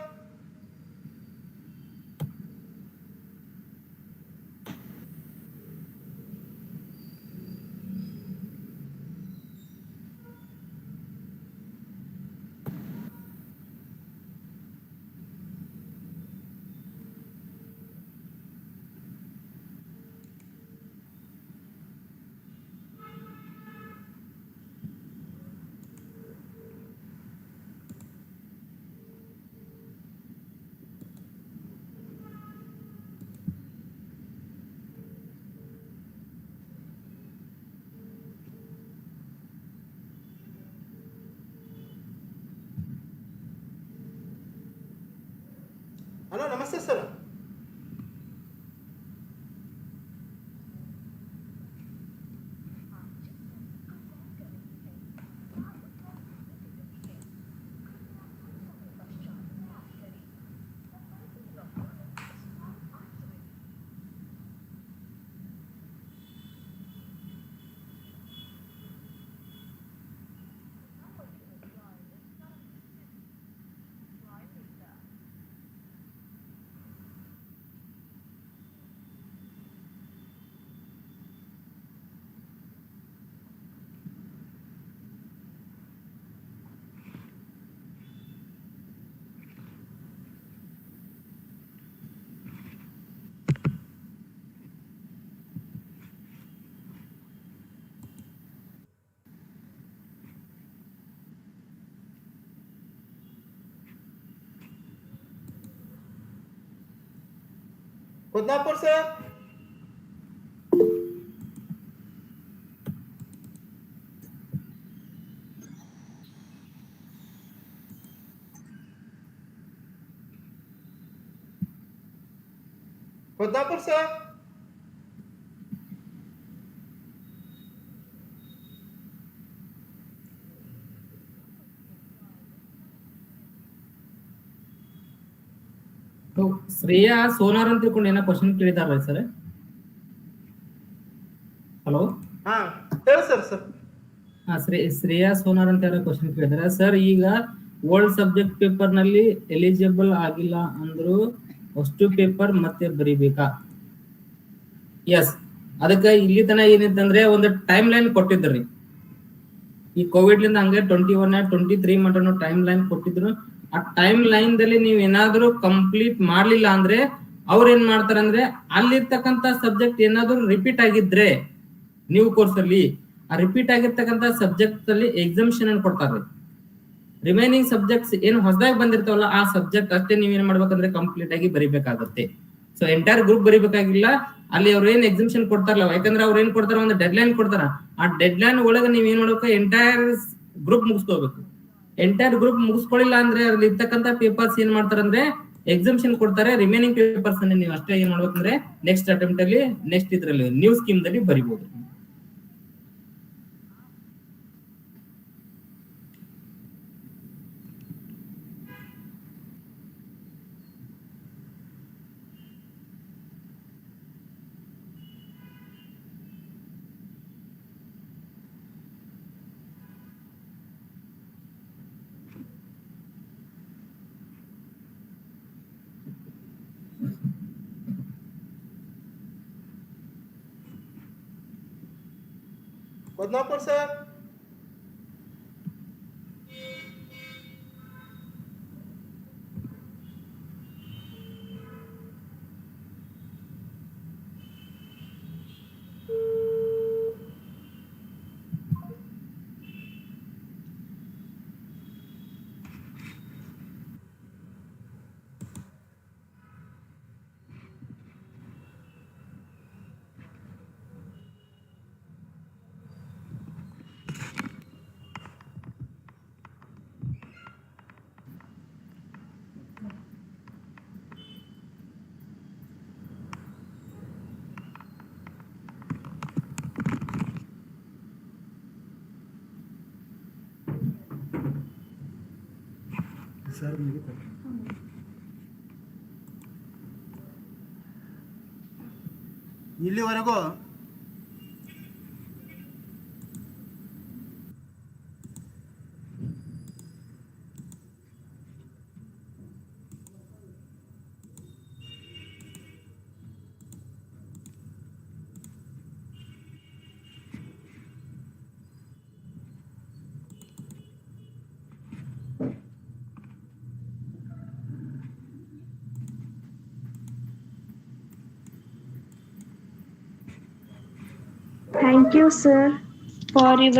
Hello ನಮಸ್ತೆ sir. Koddapur sir. Koddapur sir. Shreya Sonar ಅಂತ ತಿಳ್ಕೊಂಡು ಏನೋ ಕ್ವಶನ್ ಕೇಳಿದಾರ ಸರ್. ಹಲೋ. ಹಾ ಹೇಳಿ ಸರ್. ಸರ್ ಶ್ರೇಯಾ ಸೋನಾರ್ ಅಂತ ಯಾರೋ ಕ್ವಶನ್ ಕೇಳಿದಾರೆ ಸರ್. ಈಗ ಓಲ್ಡ್ ಸಬ್ಜೆಕ್ಟ್ ಪೇಪರ್ ನಲ್ಲಿ ಎಲಿಜಿಬಲ್ ಆಗಿಲ್ಲ ಅಂದ್ರು ಅಷ್ಟು ಪೇಪರ್ ಮತ್ತೆ ಬರಿಬೇಕಾ? ಎಸ್, ಅದಕ್ಕೆ ಇಲ್ಲಿ ತನ ಏನಿತ್ತಂದ್ರೆ ಒಂದು ಟೈಮ್ ಲೈನ್ ಕೊಟ್ಟಿದ್ರಿ. ಈ ಕೋವಿಡ್ ಲಿಂದ ಹಂಗೆ 21 23 ಮಟನು ಟೈಮ್ ಲೈನ್ ಕೊಟ್ಟಿದ್ರು. ಆ ಟೈಮ್ ಲೈನ್ ದಲ್ಲಿ ನೀವ್ ಏನಾದ್ರು ಕಂಪ್ಲೀಟ್ ಮಾಡ್ಲಿಲ್ಲ ಅಂದ್ರೆ ಅವ್ರ ಏನ್ ಮಾಡ್ತಾರ ಅಂದ್ರೆ ಅಲ್ಲಿರ್ತಕ್ಕಂತ ಸಬ್ಜೆಕ್ಟ್ ಏನಾದ್ರು ರಿಪೀಟ್ ಆಗಿದ್ರೆ ನೀವು ಕೋರ್ಸ್ ಅಲ್ಲಿ ಆ ರಿಪೀಟ್ ಆಗಿರ್ತಕ್ಕಂತ ಸಬ್ಜೆಕ್ಟ್ ಅಲ್ಲಿ ಎಕ್ಸಾಮಿಷನ್ ಅನ್ನು ಕೊಡ್ತಾರೆ. ರಿಮೈನಿಂಗ್ ಸಬ್ಜೆಕ್ಟ್ಸ್ ಏನು ಹೊಸದಾಗಿ ಬಂದಿರ್ತಾವಲ್ಲ ಆ ಸಬ್ಜೆಕ್ಟ್ ಅಷ್ಟೇ ನೀವ್ ಏನ್ ಮಾಡ್ಬೇಕಂದ್ರೆ ಕಂಪ್ಲೀಟ್ ಆಗಿ ಬರಿಬೇಕಾಗುತ್ತೆ. ಸೊ ಎಂಟೈರ್ ಗ್ರೂಪ್ ಬರಿಬೇಕಾಗಿಲ್ಲ. ಅಲ್ಲಿ ಅವ್ರ ಏನ್ ಎಕ್ಸಾಮಿಷನ್ ಕೊಡ್ತಾರಲ್ಲ, ಯಾಕಂದ್ರೆ ಅವ್ರ ಏನ್ ಕೊಡ್ತಾರ ಒಂದು ಡೆಡ್ ಲೈನ್ ಕೊಡ್ತಾರ. ಆ ಡೆಡ್ ಲೈನ್ ಒಳಗೆ ನೀವ್ ಏನ್ ಮಾಡ್ಬೇಕು, ಎಂಟೈರ್ ಗ್ರೂಪ್ ಮುಗಿಸ್ಕೋಬೇಕು. ಎಂಟೈರ್ ಗ್ರೂಪ್ ಮುಗಿಸ್ಕೊಳ್ಳಿಲ್ಲ ಅಂದ್ರೆ ಅದ್ರಲ್ಲಿ ಇರ್ತಕ್ಕಂಥ ಪೇಪರ್ಸ್ ಏನ್ ಮಾಡ್ತಾರೆ ಅಂದ್ರೆ ಎಕ್ಸಾಮಿಷನ್ ಕೊಡ್ತಾರೆ. ರಿಮೈನಿಂಗ್ ಪೇಪರ್ಸ್ ಅನ್ನ ನೀವು ಅಷ್ಟೇ ಏನ್ ಮಾಡ್ಬೇಕಂದ್ರೆ ನೆಕ್ಸ್ಟ್ ಅಟೆಂಪ್ಟ್ ಅಲ್ಲಿ ನೆಕ್ಸ್ಟ್ ಇದ್ರಲ್ಲಿ ನ್ಯೂ ಸ್ಕೀಮ್ ದಲ್ಲಿ ಬರಿಬಹುದು. बदनापुर सर. ಇಲ್ಲಿವರೆಗೂ Thank you, sir, for your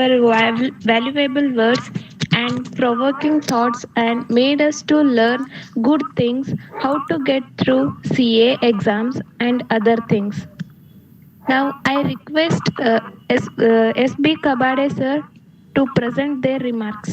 valuable words and provoking thoughts and made us to learn good things, how to get through CA exams and other things. Now I request SB Kabade sir to present their remarks.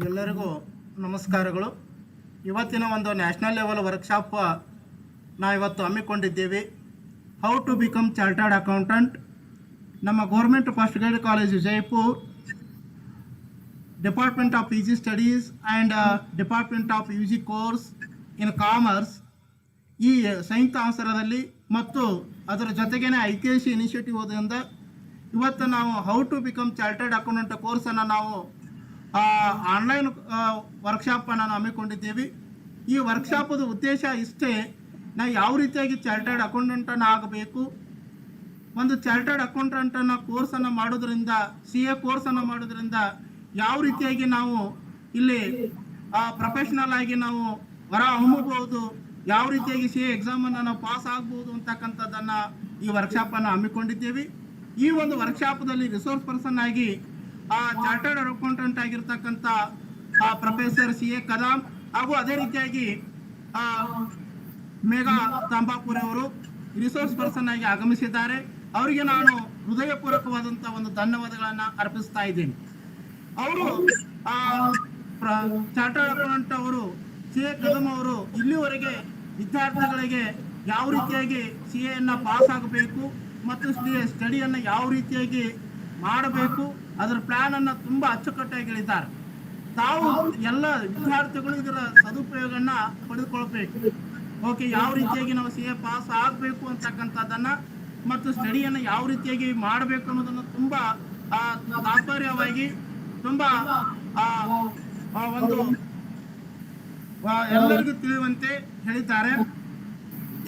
ಎಲ್ಲರಿಗೂ ನಮಸ್ಕಾರಗಳು. ಇವತ್ತಿನ ಒಂದು national level workshop ನಾವಿವತ್ತು ಹಮ್ಮಿಕೊಂಡಿದ್ದೇವೆ. How to become chartered accountant. ನಮ್ಮ government first grade college Vijayapur, department of PG studies and department of UG course in commerce ಈ ಸಂಯುಕ್ತ ಅವಸರದಲ್ಲಿ ಮತ್ತು ಅದರ ಜೊತೆಗೇನೆ IKC ಇನಿಷಿಯೇಟಿವ್ ಹೋದ್ರಿಂದ ಇವತ್ತು ನಾವು how to become chartered accountant ಕೋರ್ಸನ್ನು ನಾವು ಆನ್ಲೈನ್ ವರ್ಕ್ಶಾಪನ್ನು ನಾವು ಹಮ್ಮಿಕೊಂಡಿದ್ದೇವೆ. ಈ ವರ್ಕ್ಶಾಪದ ಉದ್ದೇಶ ಇಷ್ಟೇ, ನಾವು ಯಾವ ರೀತಿಯಾಗಿ ಚಾರ್ಟರ್ಡ್ ಅಕೌಂಟೆಂಟನ್ನು ಆಗಬೇಕು, ಒಂದು ಚಾರ್ಟರ್ಡ್ ಅಕೌಂಟೆಂಟನ್ನು ಕೋರ್ಸನ್ನು ಮಾಡೋದ್ರಿಂದ CA ಕೋರ್ಸನ್ನು ಮಾಡೋದ್ರಿಂದ ಯಾವ ರೀತಿಯಾಗಿ ನಾವು ಇಲ್ಲಿ ಪ್ರೊಫೆಷ್ನಲ್ ಆಗಿ ನಾವು ಹೊರ ಹೊಮ್ಮಬಹುದು, ಯಾವ ರೀತಿಯಾಗಿ CA ಎಕ್ಸಾಮನ್ನು ನಾವು ಪಾಸ್ ಆಗ್ಬೋದು ಅಂತಕ್ಕಂಥದ್ದನ್ನು ಈ ವರ್ಕ್ಶಾಪನ್ನು ಹಮ್ಮಿಕೊಂಡಿದ್ದೇವೆ. ಈ ಒಂದು ವರ್ಕ್ಶಾಪ್ದಲ್ಲಿ ರಿಸೋರ್ಸ್ ಪರ್ಸನ್ ಆಗಿ ಚಾರ್ಟರ್ಡ್ ಅಕೌಂಟೆಂಟ್ ಆಗಿರ್ತಕ್ಕಂಥ ಪ್ರೊಫೆಸರ್ CA ಕದಾಮ್ ಹಾಗೂ ಅದೇ ರೀತಿಯಾಗಿ ಮೇಘಾ ತಂಬಾಪುರಿ ಅವರು ರಿಸೋರ್ಸ್ ಪರ್ಸನ್ ಆಗಿ ಆಗಮಿಸಿದ್ದಾರೆ. ಅವರಿಗೆ ನಾನು ಹೃದಯಪೂರ್ವಕವಾದಂಥ ಒಂದು ಧನ್ಯವಾದಗಳನ್ನು ಅರ್ಪಿಸ್ತಾ ಇದ್ದೇನೆ. ಅವರು ಚಾರ್ಟರ್ಡ್ ಅಕೌಂಟೆಂಟ್ ಅವರು CA ಕದಮ್ ಅವರು ಇಲ್ಲಿವರೆಗೆ ವಿದ್ಯಾರ್ಥಿಗಳಿಗೆ ಯಾವ ರೀತಿಯಾಗಿ CAಯನ್ನು ಪಾಸ್ ಆಗಬೇಕು ಮತ್ತು ಸ್ಟಡಿಯನ್ನು ಯಾವ ರೀತಿಯಾಗಿ ಮಾಡಬೇಕು ಅದರ ಪ್ಲಾನನ್ನು ತುಂಬ ಅಚ್ಚುಕಟ್ಟಾಗಿ ಹೇಳಿದ್ದಾರೆ. ತಾವು ಎಲ್ಲ ವಿದ್ಯಾರ್ಥಿಗಳು ಇದರ ಸದುಪಯೋಗವನ್ನು ಪಡೆದುಕೊಳ್ಬೇಕು. ಓಕೆ, ಯಾವ ರೀತಿಯಾಗಿ ನಾವು CA ಪಾಸ್ ಆಗಬೇಕು ಅಂತಕ್ಕಂಥದ್ದನ್ನು ಮತ್ತು ಸ್ಟಡಿಯನ್ನು ಯಾವ ರೀತಿಯಾಗಿ ಮಾಡಬೇಕು ಅನ್ನೋದನ್ನು ತುಂಬ ತಾತ್ಪರ್ಯವಾಗಿ ತುಂಬ ಒಂದು ಎಲ್ಲರಿಗೂ ತಿಳಿಯುವಂತೆ ಹೇಳಿದ್ದಾರೆ.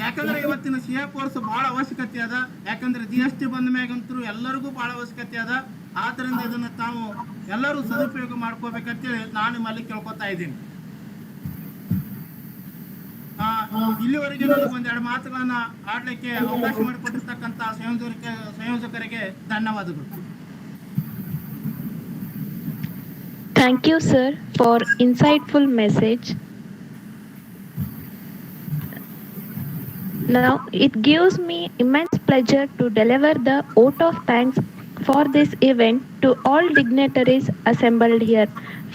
ಯಾಕಂದ್ರೆ ಇವತ್ತಿನ CA ಕೋರ್ಸ್ ಭಾಳ ಅವಶ್ಯಕತೆ ಅದ. ಯಾಕಂದ್ರೆ GST ಬಂದ ಮ್ಯಾಗಂತೂ ಎಲ್ಲರಿಗೂ ಭಾಳ ಅವಶ್ಯಕತೆ ಅದ. ಆದ್ದರಿಂದ ಇದನ್ನು ತಾವು ಎಲ್ಲರೂ ಸದುಪಯೋಗ ಮಾಡ್ಕೋಬೇಕಂತೇಳಿ ನಾನು ನಿಮ್ಮಲ್ಲಿ ಕೇಳ್ಕೊತಾ ಇದ್ದೀನಿ. ಇಲ್ಲಿವರೆಗೆ ನನಗೆ ಒಂದೆರಡು ಮಾತುಗಳನ್ನ ಆಡಲಿಕ್ಕೆ ಅವಕಾಶ ಮಾಡಿಕೊಟ್ಟಿರ್ತಕ್ಕಂಥ ಸಂಯೋಜಕರಿಗೆ ಧನ್ಯವಾದಗಳು. Thank you, sir, for insightful message. Now, it gives me immense pleasure to deliver the vote of thanks for this event to all dignitaries assembled here.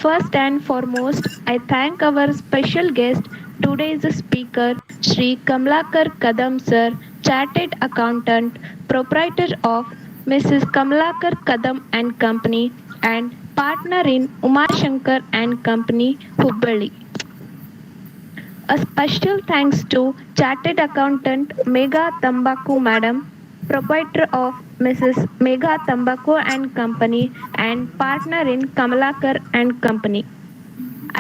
First and foremost, I thank our special guest, today's speaker, Shri Kamlakar Kadam sir, Chartered Accountant, proprietor of Mrs. Kamlakar Kadam and Company, and partner in Umashankar and Company, Hubballi. A special thanks to Chartered Accountant Megha Tambaku Madam, proprietor of Mrs. Megha Tambaku and Company, and partner in Kamalakar and Company.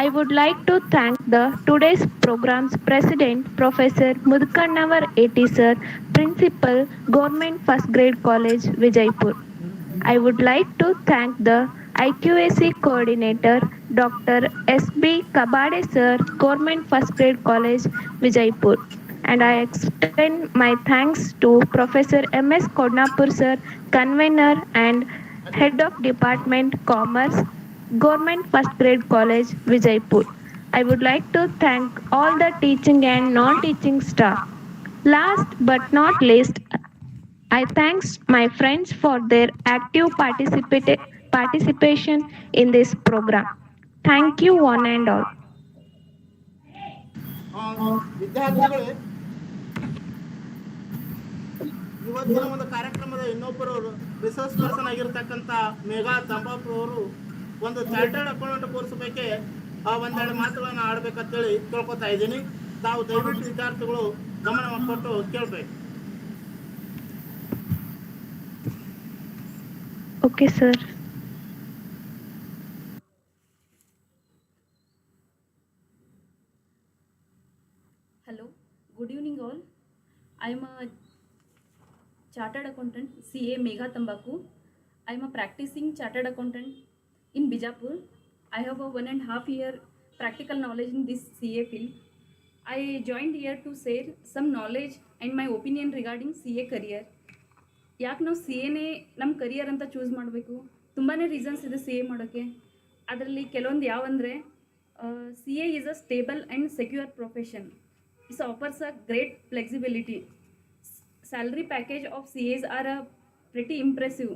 I would like to thank the today's program's president, Professor Mudkannavar A.T. Sir, Principal, Government First Grade College, Vijayapur. I would like to thank the IQAC coordinator, Dr. S.B. Kabade Sir, Government First Grade College, Vijayapur. And I extend my thanks to Professor M.S. Kodnapur Sir, convener and head of Department Commerce, Government First Grade College, Vijayapur. I would like to thank all the teaching and non-teaching staff. Last but not least, I thanks my friends for their active participation in this program. Thank you one and all. ವಿದ್ಯಾರ್ಥಿಗಳೇ, ಇವತ್ತಿನ ಒಂದು ಕಾರ್ಯಕ್ರಮದ ಇನ್ನೊಬ್ಬರು resource person ಆಗಿರ್ತಕ್ಕಂಥ ಮೇಘಾ ತಂಬಾಪುರ ಅವರು ಒಂದು chartered accountant course ಬಗ್ಗೆ ಒಂದೆರಡು ಮಾತುಗಳನ್ನು ಆಡಬೇಕಂತೇಳಿ ಕೇಳ್ಕೊತಾ ಇದ್ದೀನಿ. ತಾವು ದಯವಿಟ್ಟು ವಿದ್ಯಾರ್ಥಿಗಳು ಗಮನ ಕೊಟ್ಟು ಕೇಳಬೇಕು. Okay, sir. Hello, good evening all. I am a chartered accountant, CA Megha Tambaku. I am a practicing chartered accountant in Vijayapur. I have a 1.5 year practical knowledge in this CA field. I joined here to share some knowledge and my opinion regarding CA career. ಯಾಕೆ ನಾವು C ಎನೇ ನಮ್ಮ career ಅಂತ choose ಮಾಡಬೇಕು? ತುಂಬಾ reasons ಇದೆ C A ಮಾಡೋಕ್ಕೆ. ಅದರಲ್ಲಿ ಕೆಲವೊಂದು ಯಾವಂದರೆ, C A is a stable and secure profession. It's offers a great flexibility. Salary package of C S are a pretty impressive.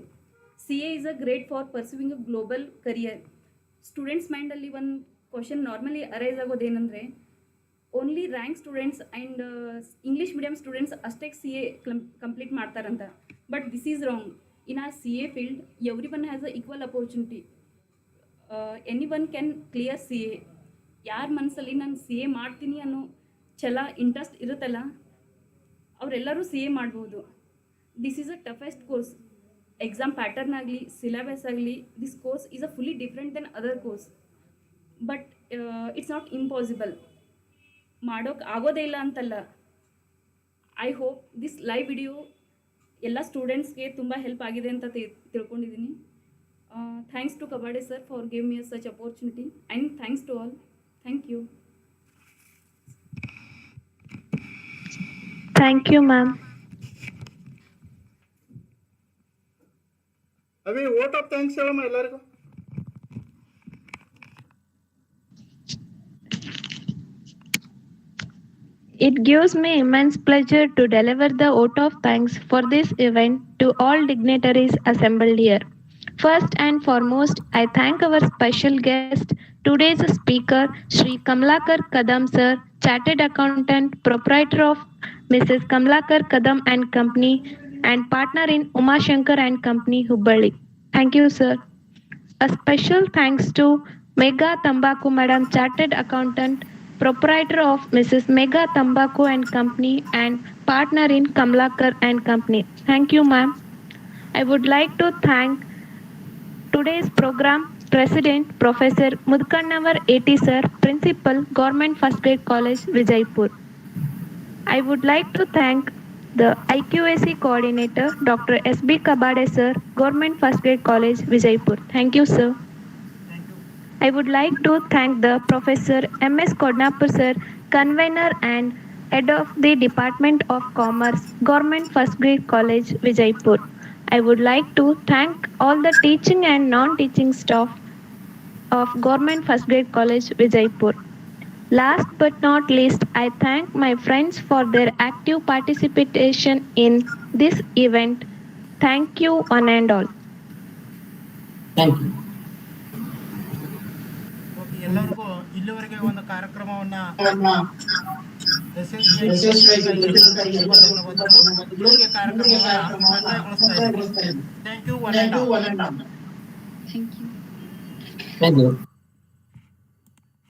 C A is a great for pursuing a global career. Students ಮೈಂಡಲ್ಲಿ ಒಂದು question normally arise ಆಗೋದೇನೆಂದರೆ, only rank students and English medium students ಅಷ್ಟೇ C A complete ಮಾಡ್ತಾರಂತ. But this is wrong. In our CA field, everyone has an equal opportunity. Anyone can clear CA. ಯಾರ ಮನಸ್ಸಲ್ಲಿ ನಾನು C A ಮಾಡ್ತೀನಿ ಅನ್ನೋ ಛಲ, interest ಇರುತ್ತಲ್ಲ, ಅವರೆಲ್ಲರೂ ಸಿ ಎ ಮಾಡ್ಬೋದು. This is a toughest course. Exam pattern ಆಗಲಿ, ಸಿಲೆಬಸ್ ಆಗಲಿ, this course is a fully different than other course. But it's not impossible. ಮಾಡೋಕ್ಕೆ ಆಗೋದೇ ಇಲ್ಲ ಅಂತಲ್ಲ. I hope this live video ಎಲ್ಲ ಸ್ಟೂಡೆಂಟ್ಸ್ಗೆ ತುಂಬ ಹೆಲ್ಪ್ ಆಗಿದೆ ಅಂತ ತಿಳ್ಕೊಂಡಿದ್ದೀನಿ. Thanks to Kabade sir for give me such opportunity and thanks to all. Thank you. Thank you, ma'am. ಅವಿ ವೋಟ್ ಆಫ್ ಥ್ಯಾಂಕ್ಸ್ ಹೇಳಮ್ಮ ಎಲ್ಲರಿಗೂ. It gives me immense pleasure to deliver the vote of thanks for this event to all dignitaries assembled here. First and foremost, I thank our special guest, today's speaker, Shri Kamlakar Kadam sir, Chartered Accountant, proprietor of Mrs. Kamlakar Kadam and Company, and partner in Umashankar and Company, Hubballi. Thank you, sir. A special thanks to Megha Tambaku Madam, Chartered Accountant, proprietor of Mrs. Megha Tambaku and Company, and partner in Kamlakar and Company. Thank you, ma'am. I would like to thank today's program president, Professor Mudkannavar A.T. Sir, Principal, Government First Grade College, Vijayapur. I would like to thank the IQAC coordinator, Dr. S.B. Kabade Sir, Government First Grade College, Vijayapur. Thank you, sir. I would like to thank the Professor M.S. Kodnapur Sir, convener and Head of the Department of Commerce, Government First Grade College, Vijayapur. I would like to thank all the teaching and non-teaching staff of Government First Grade College, Vijayapur. Last but not least, I thank my friends for their active participation in this event. Thank you, one and all. Thank you. Okay, ಎಲ್ಲರಿಗೂ ಇಲ್ಲಿವರೆಗೆ ಒಂದು ಕಾರ್ಯಕ್ರಮವನ್ನು ಯಶಸ್ವಿಯಾಗಿ ತುಂಬ ಧನ್ಯವಾದಗಳು. ಇಲ್ಲಿಗೆ ಕಾರ್ಯಕ್ರಮವನ್ನು ಮುಕ್ತಾಯಗೊಳಿಸ್ತಾ ಇದ್ದೀನಿ. Thank you one and all. Thank you. Thank you.